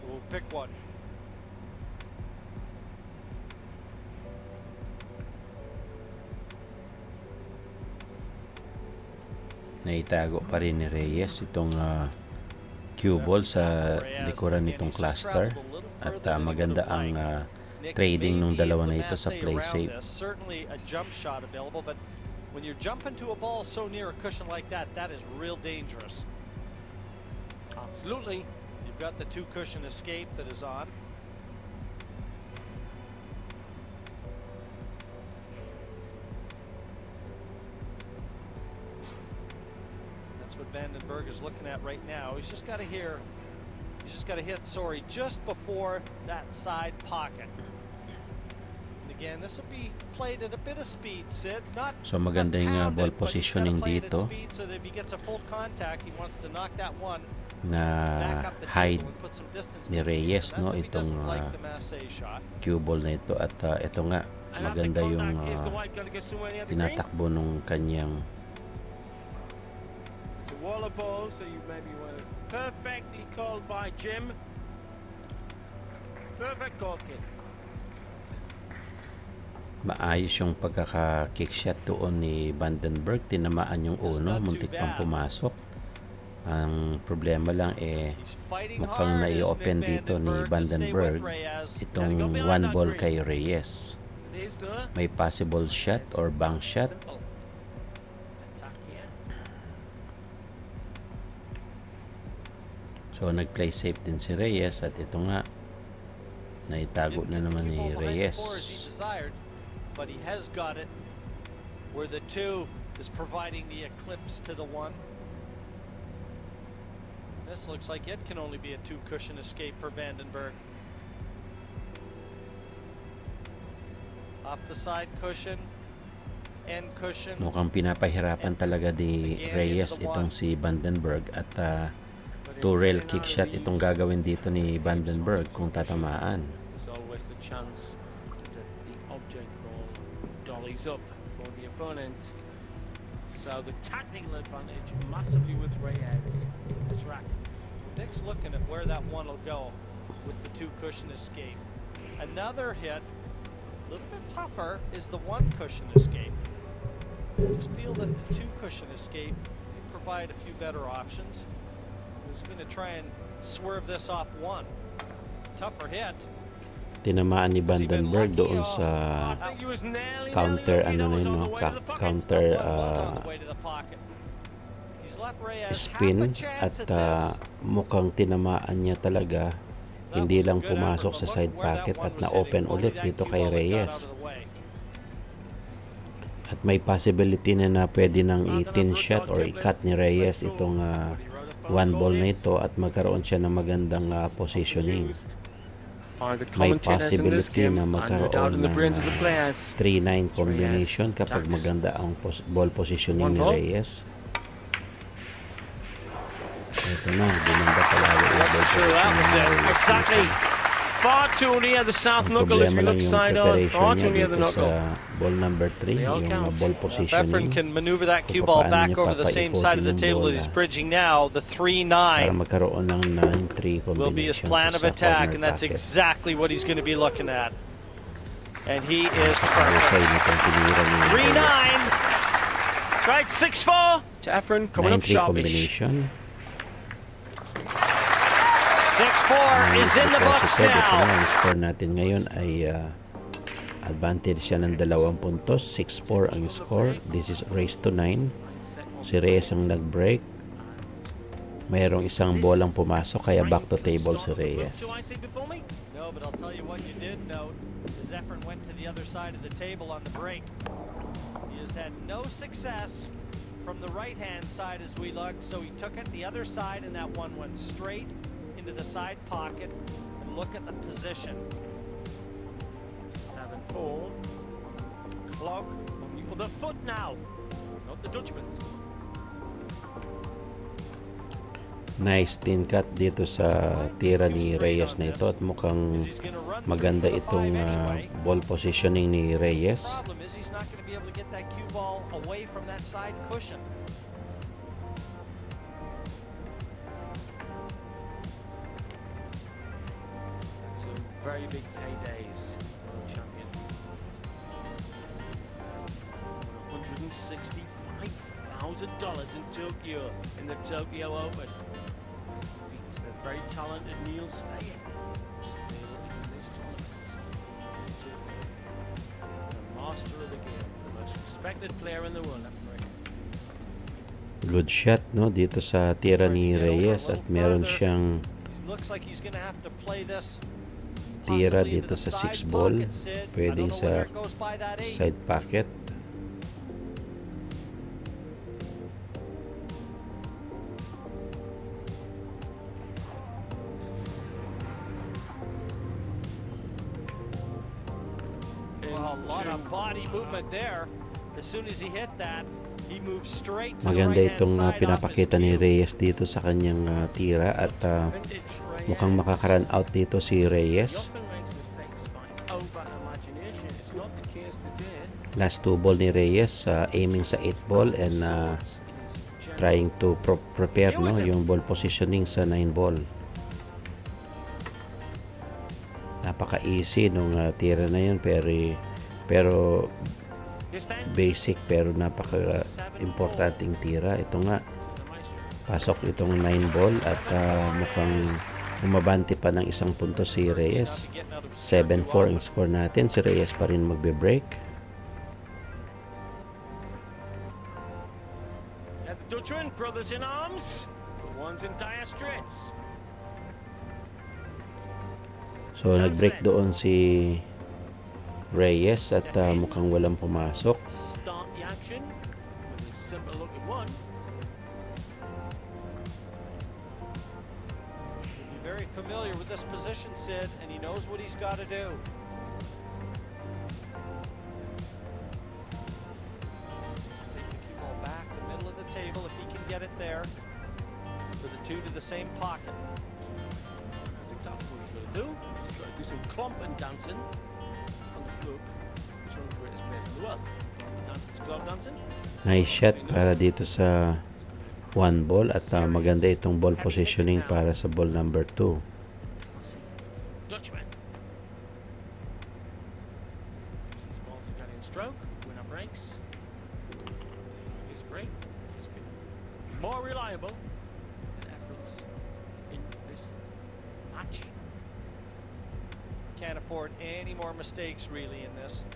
We'll pick one. Naitago pa rin ni Reyes itong cue ball sa likuran nitong cluster at maganda ang trading ng dalawa na ito sa play safe. Certainly a jump shot available, but when you're jumping to a ball so near a cushion like that, that is real dangerous. Absolutely. You've got the 2 cushion escape that is on. That's what Vandenberg is looking at right now. He's just got to hit, sorry, just before that side pocket. And again, this will be played at a bit of speed, Sid. Not So maganda yung pounded, ball but he's positioning gotta play it at dito speed so that if he gets a full contact, he wants to knock that one na hide ni Reyes, no, itong cue ball na ito at ito nga maganda yung tinatakbo nung kanyang wall of balls, so you maybe want it perfectly called by Jim. Perfect goal kick. maayos yung pagkaka-kick shot doon ni Vandenberg. Tinamaan yung uno, muntik pang pumasok. Ang problema lang mukhang nai-open dito ni Vandenberg itong 1 ball kay Reyes. May possible shot or bank shot. So nag-play safe din si Reyes at ito nga naitago na naman ni Reyes. But he has got it where the 2 is providing the eclipse to the 1. This looks like it can only be a 2-cushion escape for Vandenberg. Off the side cushion, end cushion. Mukhang pinapahirapan talaga ni Reyes itong si Vandenberg at 2-rail kick shot itong gagawin dito ni Vandenberg kung tatamaan. There's always the chance that the object ball dollies up for the opponent. So the tactical advantage massively with Reyes in this rack. Nick's looking at where that one will go with the 2-cushion escape. Another hit, a little bit tougher, is the 1-cushion escape. I just feel that the 2-cushion escape may provide a few better options. Who's going to try and swerve this off one? Tougher hit. Tinamaan ni Vandenberg doon sa counter counter spin at mukhang tinamaan niya talaga, hindi lang pumasok sa side pocket at na-open ulit dito kay Reyes. At may possibility na pwede nang i-tin shot or i-cut ni Reyes itong 1 ball na ito at magkaroon siya ng magandang positioning. May possibility na magkaroon ng 3-9 combination kapag maganda ang ball positioning ni Reyes. Ito na, bumanda palalo yung ball positioning ni Reyes dito. Far too near the south Ang knuckle as we problema lang look yung side on. preparation Far niya too near the dito knuckle. sa ball number 3, yung ball Efren positioning. can maneuver that cue ball Kung back paano over niya the same side of the papaipotin table yung that he's bola bridging now. The para 3-9 magkaroon ng 9-3 will be his combination plan of sa attack, corner and that's pocket. exactly what he's going to be looking at. And he is Napakahusay perfect. nitong tinira ni Reyes. 3-9. Strike 6-4 to Efren, coming up 9-3 sharpish. combination. 6-4 is in the books Deposited. Ito now. na, ang score natin ngayon ay advantage siya ng 2 puntos. 6-4 ang score. This is race to 9. Si Reyes ang nag-break. Mayroong isang bolang pumasok kaya back to table si Reyes. No, but I'll tell you what you did note is Efren went to the other side of the table on the break. He has had no success from the right-hand side as we look, so he took it the other side, and that one went straight into the side pocket. And look at the position. 7-4. Clock on the other foot now, not the Dutchman's. Nice tin cut dito sa tira ni Reyes na ito at mukhang maganda itong ball positioning ni Reyes. Problem is he's not going to be able to get that cue ball away from that side cushion. Some very big paydays for the champion. $165,000 in Tokyo in the Tokyo Open. Beats the very talented Niels Faye. The master of the game, the most respected player in the world. Good shot no dito sa tira ni Reyes at meron siyang Looks like he's going to have to play this tira possibly into dito the sa side 6 ball. pocket, Sid. I Pwedeng don't know whether sa it goes by that 8. side pocket. Well, a lot of body movement there. As soon as he hit that, he moved straight to Maganda the right-hand itong side off his pinapakita ni cue. Reyes dito sa kanyang tira at mukhang makakaran out dito si Reyes. Last 2 ball ni Reyes aiming sa 8 ball and trying to prepare no yung ball positioning sa 9 ball. Napaka-easy nung tira na yun pero basic pero napaka-importanting tira. Ito nga, pasok itong 9 ball at mukhang umabante pa ng 1 punto si Reyes. 7-4 ang score natin. Si Reyes pa rin magbe-break. The Dutchman, brothers in arms, but one's in dire straits. So nag-break doon si Reyes at mukhang walang pumasok. Start the action with a simple look at one. Very familiar with this position, Sid, and he knows what he's got to do. Take the cue ball back the middle of the table if he can get it there. For the two to the same pocket. That's exactly what he's got to do. He's got to do some clumping dancing on the club. Which one of the greatest players in the world? Club dancing. Nice shot para dito sa one ball at maganda itong ball positioning para sa ball number 2. Dutchman. These balls are getting stroke. Winner breaks. His break has been more reliable than efforts in this match. Can't afford any more mistakes really in this.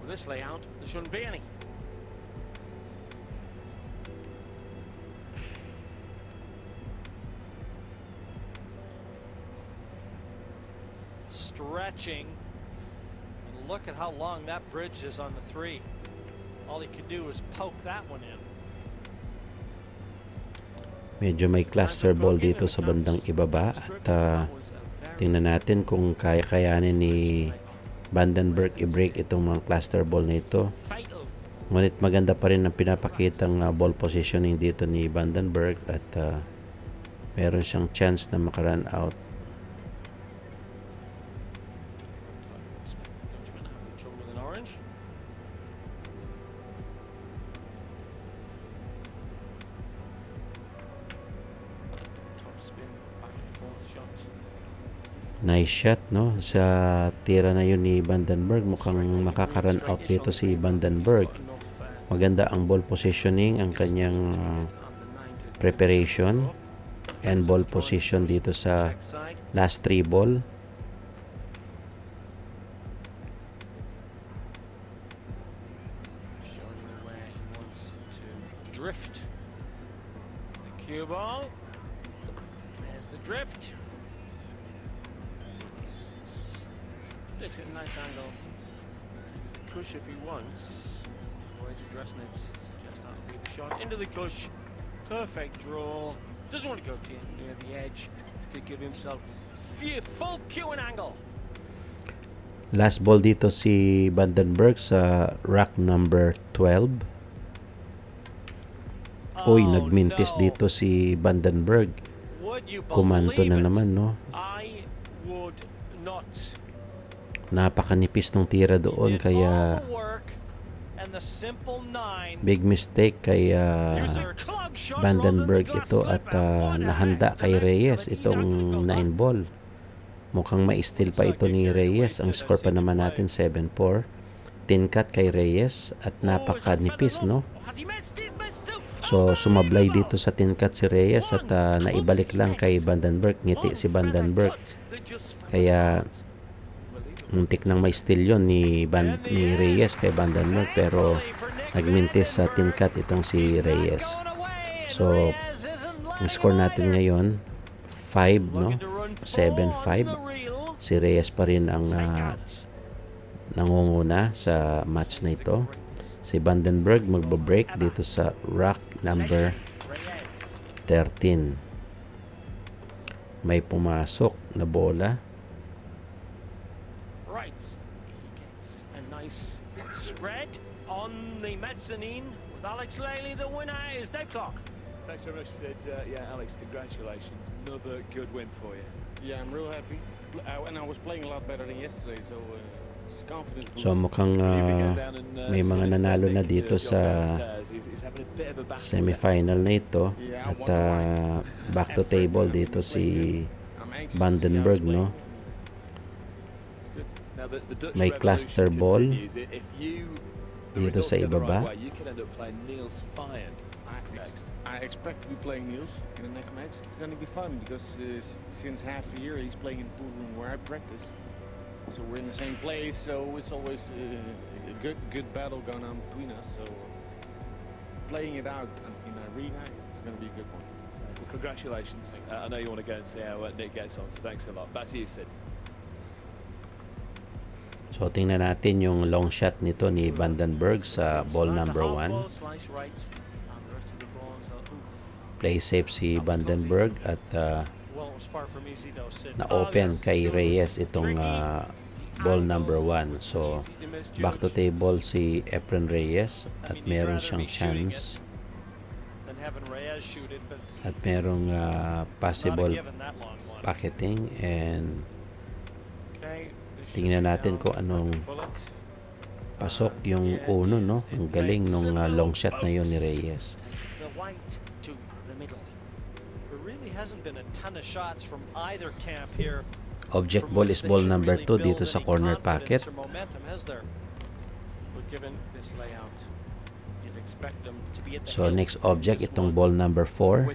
With this layout, there shouldn't be any. Stretching, and look at how long that bridge is on the 3. All he could do was poke that one in. Medyo may cluster ball dito sa bandang ibaba at tingnan natin kung kaya-kayanin ni Vandenberg i-break itong mga cluster ball na ito. Ngunit maganda pa rin ang pinapakitang ball positioning dito ni Vandenberg at meron siyang chance na makarun out. Nice shot, no? Sa tira na yun ni Vandenberg, mukhang makaka-run out dito si Vandenberg. Maganda ang ball positioning, ang kanyang preparation and ball position dito sa last 3 ball. Drift. The cue ball. There's the drift. Let's get a nice angle. Cush if he wants. Boys addressing it. Just that'll be the shot into the cush. Perfect draw. Doesn't want to go near the edge to give himself full cue and angle. Last ball dito si Vandenberg sa rack number 12. Uy, nagmintis dito si Vandenberg. Kumanto na naman, no? I would not. Napakanipis ng tira doon kaya big mistake kay Vandenberg ito at nahanda kay Reyes itong 9 ball. Mukhang ma-steal pa ito ni Reyes. Ang score pa naman natin 7-4. 10 cut kay Reyes at napakanipis, no? So sumablay dito sa 10 cut si Reyes at naibalik lang kay Vandenberg. Ngiti si Vandenberg. Kaya muntik nang may steal yun ni Reyes kay Vandenberg, pero nagmintis sa 10 cut itong si Reyes. So ang score natin ngayon 5, no? 7-5. Si Reyes pa rin ang nangunguna sa match na ito. Si Vandenberg magbo-break dito sa rack number 13. May pumasok na bola. Spread on the mezzanine with Alex Laley. The winner is Dave Clark. Thanks very much, Sid. Yeah, Alex, congratulations. Another good win for you. Yeah, I'm real happy. And I was playing a lot better than yesterday, so confidence boost. So mukhang may mga nanalo na dito sa semifinal na ito at back to table dito si Vandenberg, no? May cluster ball dito sa ibaba. I expect to be playing Niels in the next match. It's going to be fun because since half a year he's playing in the pool room where I practice. So we're in the same place, so it's always a good battle going on between us. So playing it out in the arena, it's going to be a good one. Well, congratulations. I know you want to go and see how Nick gets on, so thanks a lot. Back to you, Sid. So tingnan natin yung long shot nito ni Vandenberg sa ball number 1. Play safe si Vandenberg at na open kay Reyes itong ball number 1. So back to table si Efren Reyes at meron siyang chance at merong possible pocketing, and tingnan natin kung anong pasok yung uno, no? Ang galing nung long shot na yun ni Reyes. Object ball is ball number 2 dito sa corner pocket. So next object itong ball number 4.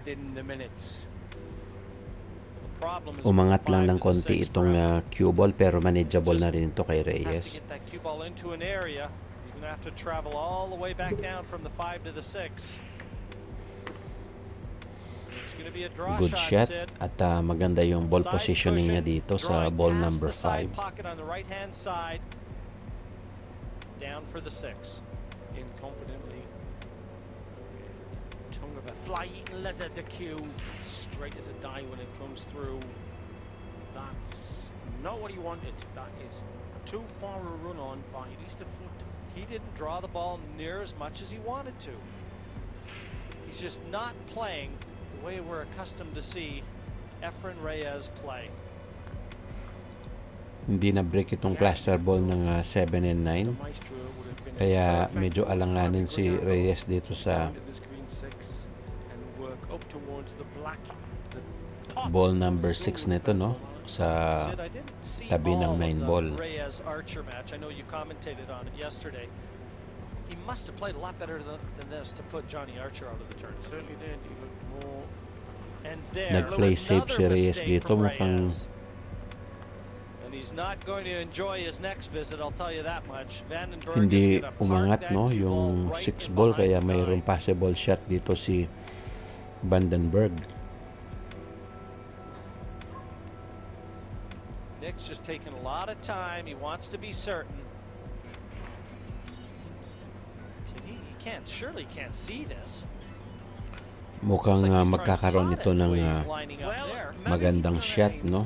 Umangat lang ng konti itong cue ball pero manageable na rin ito kay Reyes. Good shot at maganda yung ball positioning niya dito sa ball number 5. Down for the 6. In confidently. Tongue of a fly-eating lizard, the cue. Straight as a die when it comes through. That's not what he wanted. That is too far a run on by at least a foot. He didn't draw the ball near as much as he wanted to. He's just not playing the way we're accustomed to see Efren Reyes play. Hindi na break itong cluster ball ng 7 and 9. Kaya medyo alanganin si Reyes dito sa ball number 6 nito, no? Sa tabi ng 9 ball. Reyes Archer match. I know you commentated on it yesterday. He must have played a lot better than this to put Johnny Archer out of the turn. Certainly did. He looked more. And there, nag-play safe si Reyes dito, mukhang he's not going to enjoy his next visit, I'll tell you that much. Vandenberg hindi umangat, no, yung 6 ball, kaya mayroong possible shot dito si Vandenberg. Nick's just taking a lot of time. He wants to be certain. He surely can't see this. Mukhang magkakaroon ito ng magandang shot, no?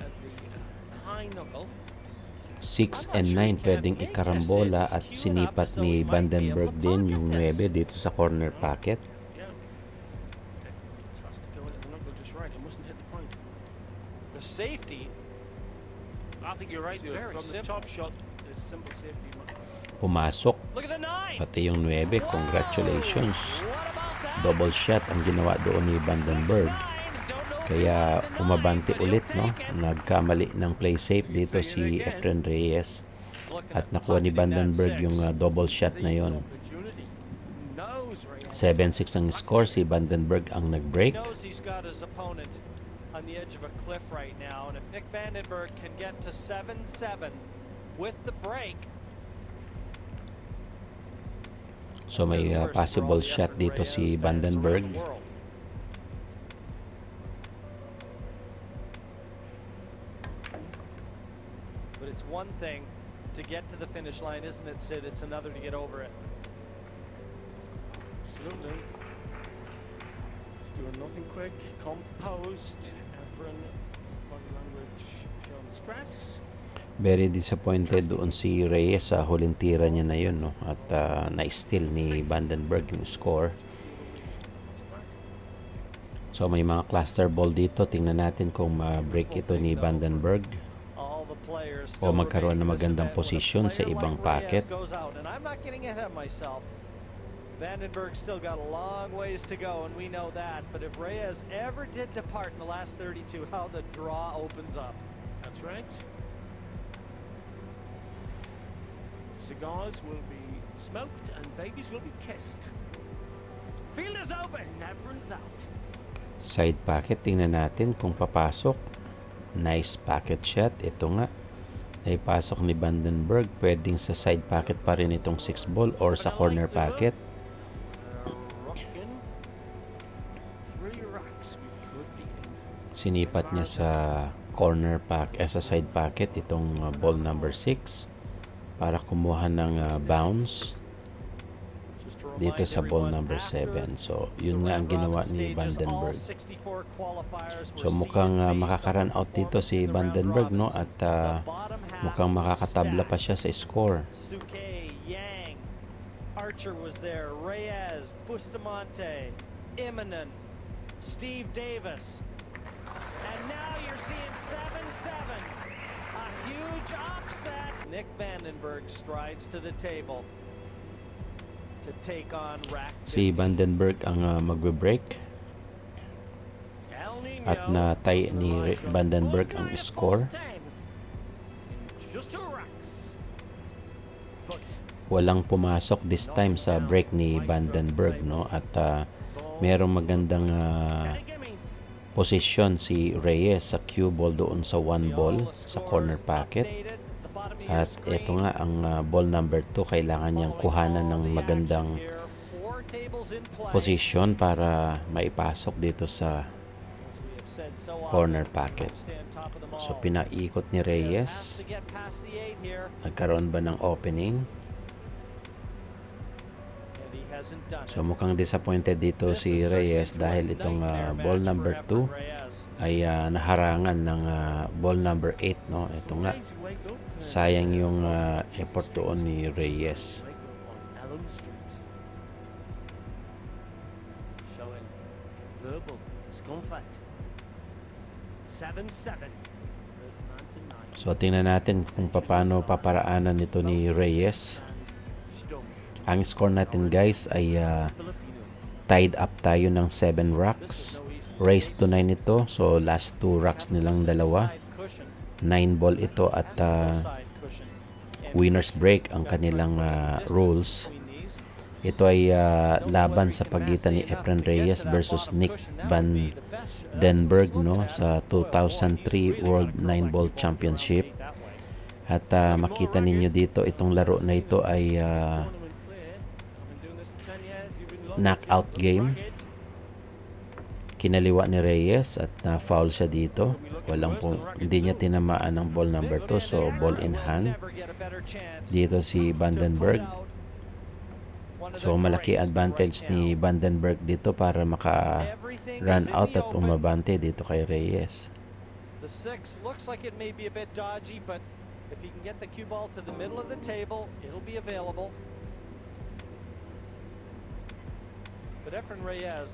6 and 9 pwedeng ikarambola at sinipat ni Vandenberg din yung 9 dito sa corner pocket. The safety, I think you're right, very simple. Pumasok pati yung 9. Congratulations, double shot ang ginawa doon ni Vandenberg. Kaya umabante ulit, no? Nagkamali ng play safe dito si Efren Reyes at nakuha ni Vandenberg yung double shot na yon. 7-6 ang score. Si Vandenberg ang nag-break. On the edge of a cliff right now, and if Nick Vandenberg can get to 7-7 with the break. So may possible shot dito si Vandenberg. It's one thing to get to the finish line, isn't it, Sid? It's another to get over it. Absolutely. Doing nothing quick, composed. Efren, body language showing stress. Very disappointed doon si Reyes sa huling tira niya na yun, no? At na-steal ni Vandenberg yung score. So may mga cluster ball dito. Tingnan natin kung ma-break ito ni Vandenberg o magkaroon ng magandang position sa ibang pocket. Vandenberg still got a long ways to go, and we know that. But if Reyes ever did depart in the last 32, how the draw opens up. That's right. Cigars will be smoked and babies will be kissed. Field is open. Efren's out. Side pocket, tingnan natin kung papasok. Nice pocket shot. Ito nga, naipasok ni Vandenberg. Pwedeng sa side pocket pa rin itong 6 ball or sa corner pocket. Sinipat niya sa corner pocket, sa side pocket itong ball number 6 para kumuha ng bounce. dito sa ball number 7. So, yun nga ang ginawa ni Vandenberg. So, mukhang makaka-run out dito si Vandenberg, no? At mukhang makakatabla pa siya sa score. Archer was there, Reyes, Bustamante, Immonen, Steve Davis. And now you're seeing 7-7. A huge upset. Nick Vandenberg strides to the table to take on Rack. Si Vandenberg ang magbe-break. At na-tie ni Vandenberg ang score. Walang pumasok this time sa break ni Vandenberg, no? At merong magandang posisyon si Reyes sa cue ball doon sa 1 ball sa corner pocket. At ito nga ang ball number 2, kailangan niyang kuhanan ng magandang posisyon para maipasok dito sa corner pocket. So pinaikot ni Reyes. Nagkaroon ba ng opening? So mukhang disappointed dito si Reyes dahil itong ball number 2 ay naharangan ng ball number 8, no? Ito nga, sayang yung effort doon ni Reyes. So tingnan natin kung paano paparaanan nito ni Reyes. Ang score natin, guys, ay tied up tayo ng 7 racks. Race to 9 ito. So last 2 racks nilang dalawa. 9 ball ito at winner's break ang kanilang rules. Ito ay laban sa pagitan ni Efren Reyes versus Nick Vandenberg, no, sa 2003 World 9 Ball Championship. At makita ninyo dito, itong laro na ito ay knockout game. Kinaliwa ni Reyes at na-foul siya dito. Hindi niya tinamaan ng ball number 2, so ball in hand. Dito si Vandenberg. So malaki advantage ni Vandenberg dito para maka-run out at umabante dito kay Reyes. The 6 looks like it may be a bit dodgy, but if he can get the cue ball to the middle of the table, it'll be available.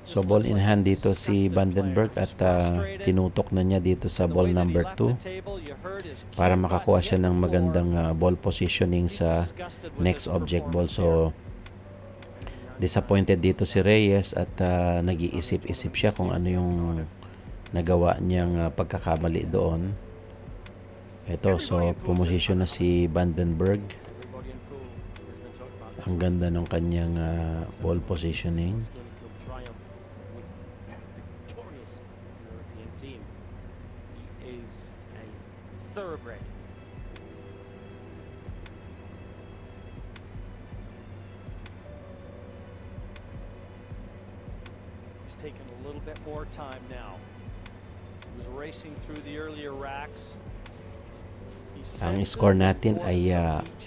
So ball in hand dito si Vandenberg at tinutok na niya dito sa ball number 2 para makakuha siya ng magandang ball positioning sa next object ball. So disappointed dito si Reyes at nag-iisip-isip siya kung ano yung nagawa niyang pagkakamali doon. Ito, so pumosisyon na si Vandenberg. Ang ganda ng kanyang ball positioning. Thoroughbred. He's taken a little bit more time now. He was racing through the earlier racks. Ang score natin ay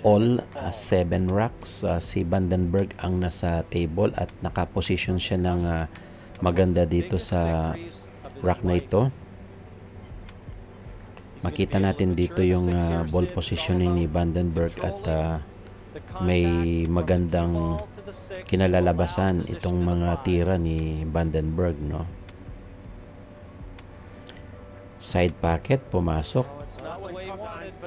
all 7 racks. Si Vandenberg ang nasa table at nakaposition siya ng maganda dito sa rack na ito. Makita natin dito yung ball positioning ni Vandenberg at may magandang kinalalabasan itong mga tira ni Vandenberg, no? Side pocket, pumasok.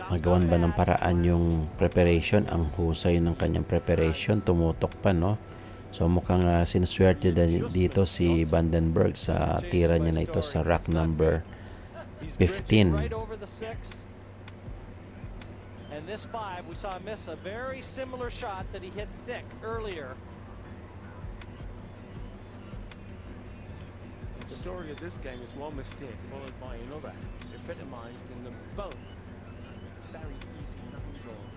Nagawan ba ng paraan yung preparation? Ang husay ng kanyang preparation, tumutok pa, no? So mukhang sinuswerte dito si Vandenberg sa tira niya na ito sa rack number 15. And this 5, we saw him miss a very similar shot that he hit thick earlier. The story of this game is one mistake followed by another, epitomized in them both. Very easy 9 goals.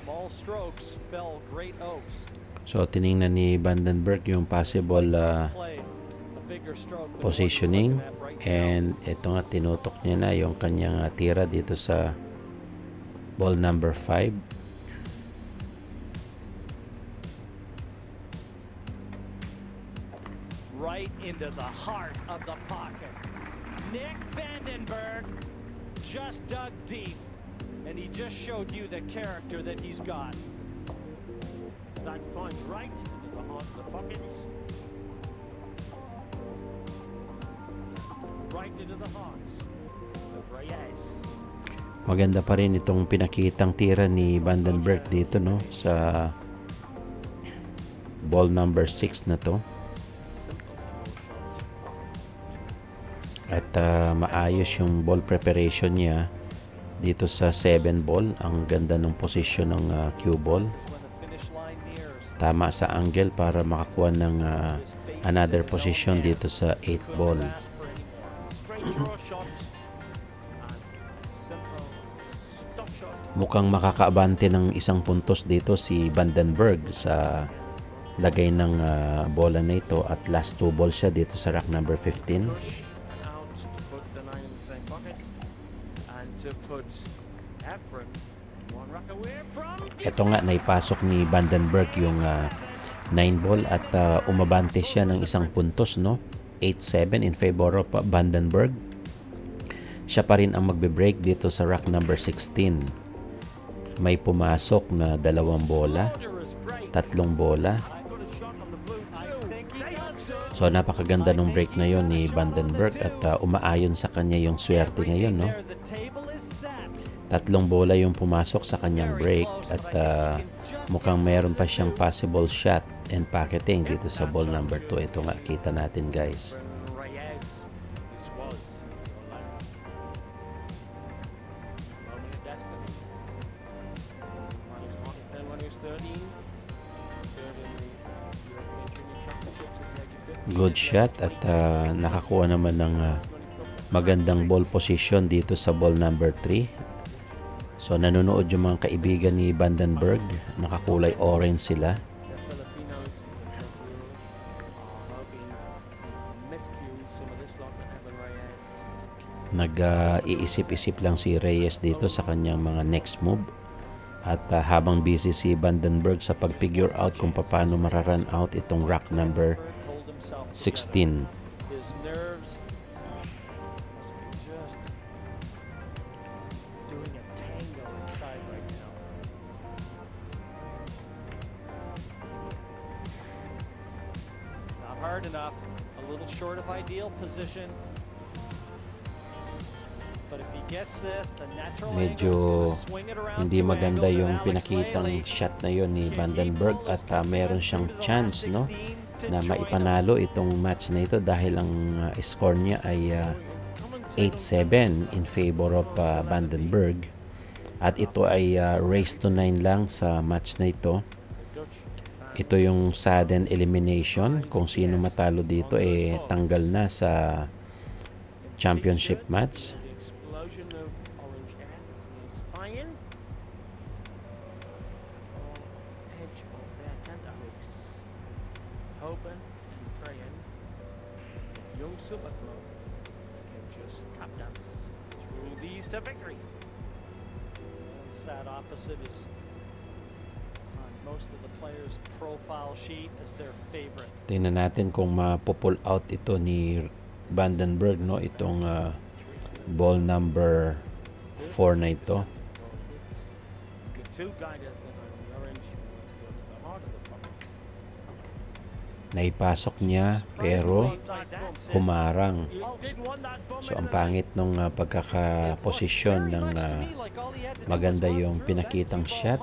Small strokes fell great oaks. So tiningnan ni Vandenberg yung possible positioning, and ito nga tinutok niya na yung kanyang tira dito sa Ball number 5. Right into the heart of the pocket. Nick Vandenberg just dug deep, and he just showed you the character that he's got. That finds right into the heart of the pockets. Right into the heart of Reyes. Maganda pa rin itong pinakitang tira ni Vandenberg dito, no, sa ball number 6 na to. At maayos yung ball preparation niya dito sa 7 ball. Ang ganda ng posisyon ng cue ball. Tama sa angle para makakuha ng another position dito sa 8 ball. Mukhang makakaabante ng isang puntos dito si Vandenberg sa lagay ng bola na ito, at last 2 balls siya dito sa rack number 15. Ito nga, naipasok ni Vandenberg yung 9 ball at umabante siya ng isang puntos, no? 8-7 in favor of Vandenberg. Siya pa rin ang magbe-break dito sa rack number 16. May pumasok na 2 bola, 3 bola. So napakaganda ng break na yon ni Vandenberg, at umaayon sa kanya yung swerte ngayon, no? 3 bola yung pumasok sa kanyang break, at mukhang mayroon pa siyang possible shot and pocketing dito sa ball number 2. Ito nga, kita natin, guys. Good shot, at nakakuha naman ng magandang ball position dito sa ball number 3. So nanonood yung mga kaibigan ni Vandenberg, nakakulay orange sila. Nag-iisip-isip lang si Reyes dito sa kanyang mga next move. At habang busy si Vandenberg sa pag-figure out kung paano mararun out itong rack number 16. Hard enough, a little short of ideal position. But if he gets this, the natural medyo hindi maganda yung pinakitang shot na yon ni Vandenberg, at meron siyang chance, no, na maipanalo itong match na ito dahil ang score niya ay 8-7 in favor of Vandenberg, at ito ay race to 9 lang sa match na ito. Ito yung sudden elimination. Kung sino matalo dito tanggal na sa championship match. Sad opposite is most of the players' profile sheet as their favorite. Tingnan natin kung ma-pull out ito ni Vandenberg, no, itong ball number 4 na ito. Naipasok niya pero humarang. So ang pangit nung pagkakaposisyon ng maganda yung pinakitang shot,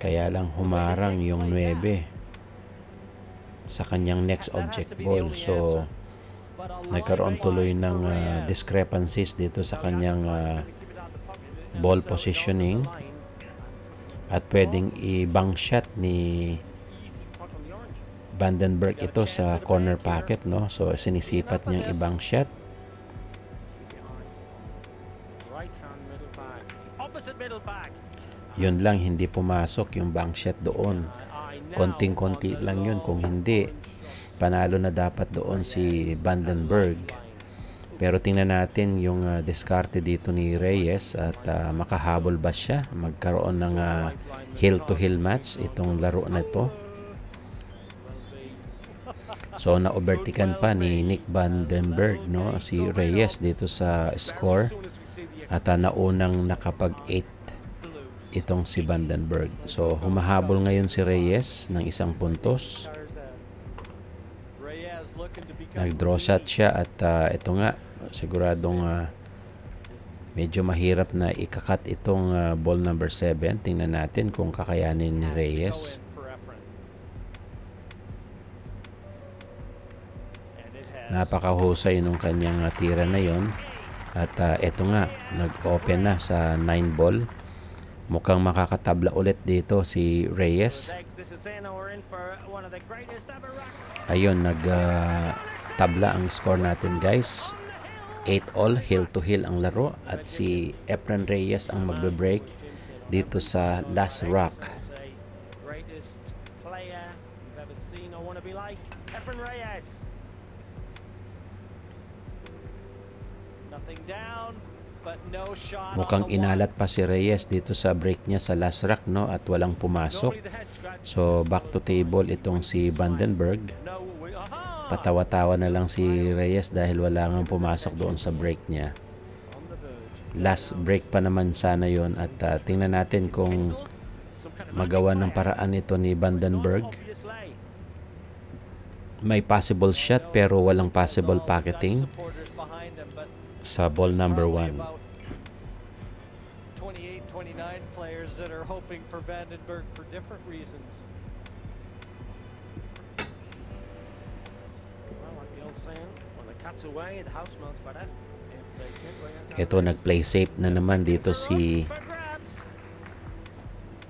kaya lang humarang yung 9 sa kanyang next object ball. So nagkaroon tuloy ng discrepancies dito sa kanyang ball positioning, at pwedeng i-bank shot ni Vandenberg ito sa corner pocket, no? So sinisipat niyang i-bank shot. Yun lang, hindi pumasok yung bank shot doon. Konting-konti lang yun. Kung hindi, panalo na dapat doon si Vandenberg. Pero tingnan natin yung diskarte dito ni Reyes at makahabol ba siya? Magkaroon ng heel-to-heel match itong laro na ito. So na-overtikan pa ni Nick Vandenberg, no, si Reyes dito sa score at naunang nakapag-8 itong si Vandenberg. So humahabol ngayon si Reyes ng 1 puntos. Nag-draw shot siya at ito nga siguradong medyo mahirap na ikakat itong ball number 7. Tingnan natin kung kakayanin ni Reyes. Napakahusay nung kanyang tira na yon. At ito nga, nag-open na sa 9 ball. Mukhang makakatabla ulit dito si Reyes. Ayun, nag-tabla ang score natin, guys. 8-all, heel-to-heel ang laro. At si Efren Reyes ang magbe-break dito sa last rock. Mukhang inalat pa si Reyes dito sa break niya sa last rock, no, at walang pumasok. So back to table itong si Vandenberg. Patawa-tawa na lang si Reyes dahil wala nang pumasok doon sa break niya. Last break pa naman sana yon. At tingnan natin kung magawa ng paraan ito ni Vandenberg. May possible shot pero walang possible pocketing sa ball number 1. 28-29 players that are hoping for Vandenberg for different reasons. Well, like the old saying, when the cat's away, the house smells better. Ito, nag-play safe na naman dito si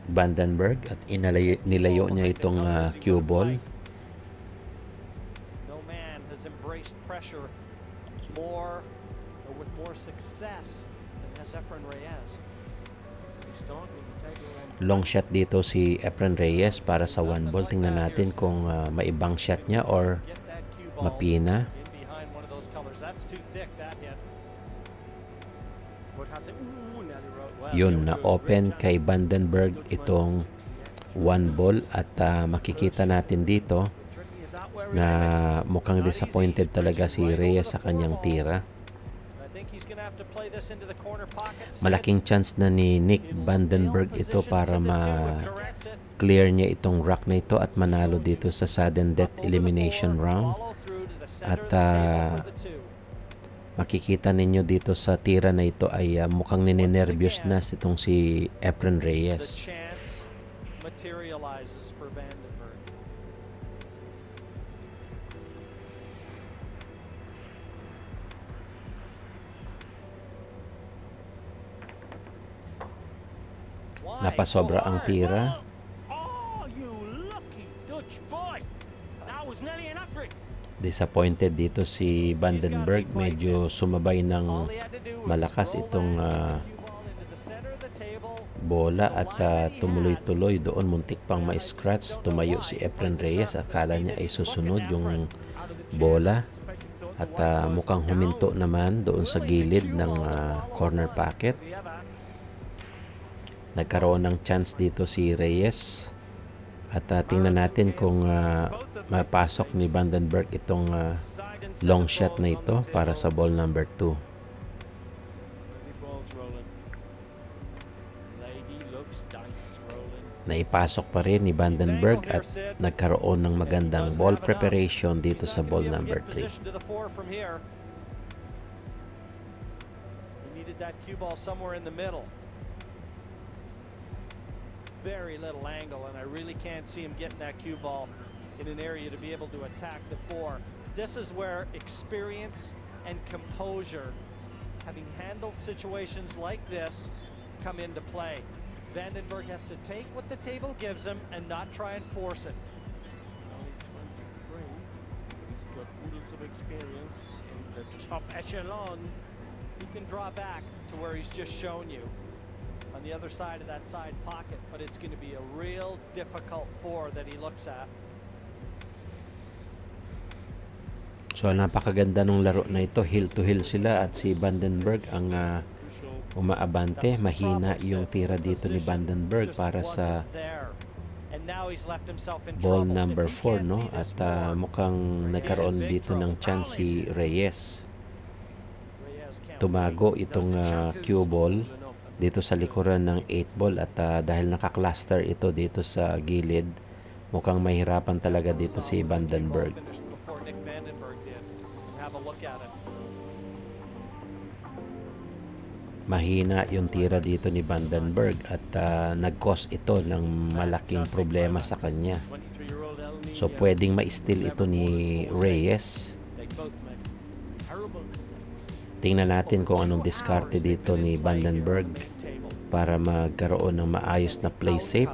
Vandenberg at nilayo niya itong cue ball. No man has embraced pressure more or with more success than has Efren Reyes. Long shot dito si Efren Reyes para sa 1 ball. Tingnan natin kung maibang shot niya or mapina. Yun, na open kay Vandenberg itong 1 ball at makikita natin dito na mukhang disappointed talaga si Reyes sa kanyang tira. Malaking chance na ni Nick Vandenberg ito para ma-clear niya itong rock na ito at manalo dito sa sudden death elimination round. At makikita ninyo dito sa tira na ito ay mukhang ninenervyos na itong si Efren Reyes. Napasobra ang tira. Disappointed dito si Vandenberg. Medyo sumabay ng malakas itong bola at tumuloy-tuloy doon. Muntik pang ma-scratch. Tumayo si Efren Reyes. Akala niya ay susunod yung bola. At mukhang huminto naman doon sa gilid ng corner pocket. Nagkaroon ng chance dito si Reyes at tingnan natin kung mapasok ni Vandenberg itong long shot na ito para sa ball number 2. Naipasok pa rin ni Vandenberg at nagkaroon ng magandang ball preparation dito sa ball number 3. Very little angle, and I really can't see him getting that cue ball in an area to be able to attack the 4. This is where experience and composure, having handled situations like this, come into play. Vandenberg has to take what the table gives him and not try and force it. He's got oodles of experience in the top echelon. He can draw back to where he's just shown you on the other side of that side pocket, but it's going to be a real difficult 4 that he looks at. So napakaganda ng laro na ito. Heel to heel sila at si Vandenberg ang umaabante. Mahina yung tira dito ni Vandenberg para sa ball number 4, no? At mukhang nagkaroon dito ng chance si Reyes. Tumago itong cue ball dito sa likuran ng 8 ball at dahil nakakluster ito dito sa gilid, mukhang mahirapan talaga dito si Vandenberg. Mahina yung tira dito ni Vandenberg at nag-cause ito ng malaking problema sa kanya. So pwedeng ma-steal ito ni Reyes. Tingnan natin kung anong diskarte dito ni Vandenberg para magkaroon ng maayos na play safe.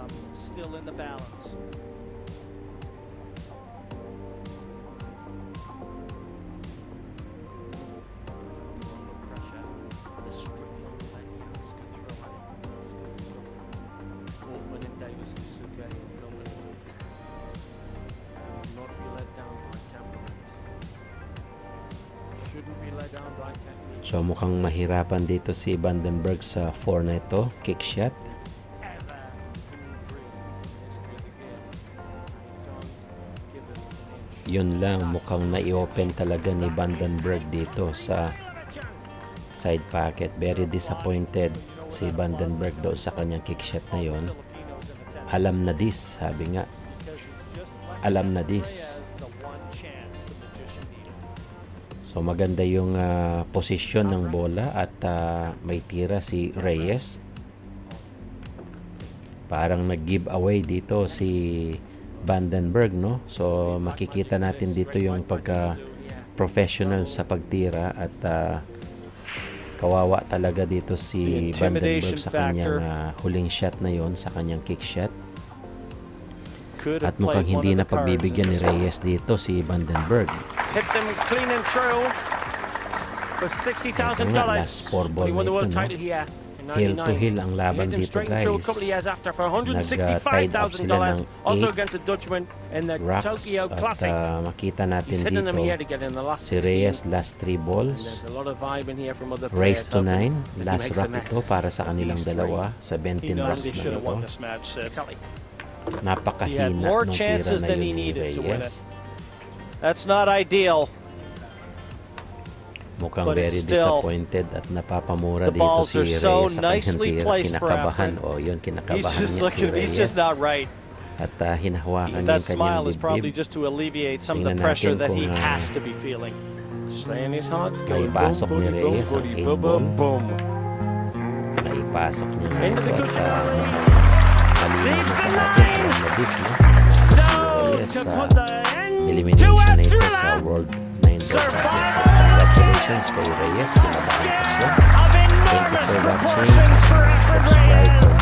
So mukhang mahirapan dito si Vandenberg sa 4 na ito, kick shot. Yun lang, mukhang na-i-open talaga ni Vandenberg dito sa side pocket. Very disappointed si Vandenberg doon sa kanyang kick shot na yon. Alam na this, sabi nga. Alam na this. So maganda yung posisyon ng bola at may tira si Reyes. Parang nag-give away dito si Vandenberg, no? So makikita natin dito yung pagka-professional sa pagtira at kawawa talaga dito si Vandenberg sa kanyang huling shot na yon, sa kanyang kick shot. At mukhang hindi na pagbibigyan ni Reyes dito si Vandenberg. Hit them clean and through for $60,000. Last 4 ball na ito, no? Heel to heel ang laban dito, guys. Nag-tied up sila ng 8 rocks at makita natin dito si Reyes last 3 balls. Race to 9. Last rock ito para sa kanilang dalawa. 17 rocks na ito. Napakahina ng tira na yun ni Reyes. That's not ideal. Mukhang very disappointed at napapamura dito si Reyes sa kanyang tira. Kinakabahan. O yun, kinakabahan niya si Reyes. At hinahawakan niya yung kanyang dibdib. Tingnan natin kung naipasok ni Reyes ang 8 ball. Naipasok niya na ito at malinaw na sa atin. Alam na this, no? Si Reyes elimination na ito sa World 9 Championship. Congratulations kay Reyes. Kinabahan pa siya. Thank you for watching. Subscribe for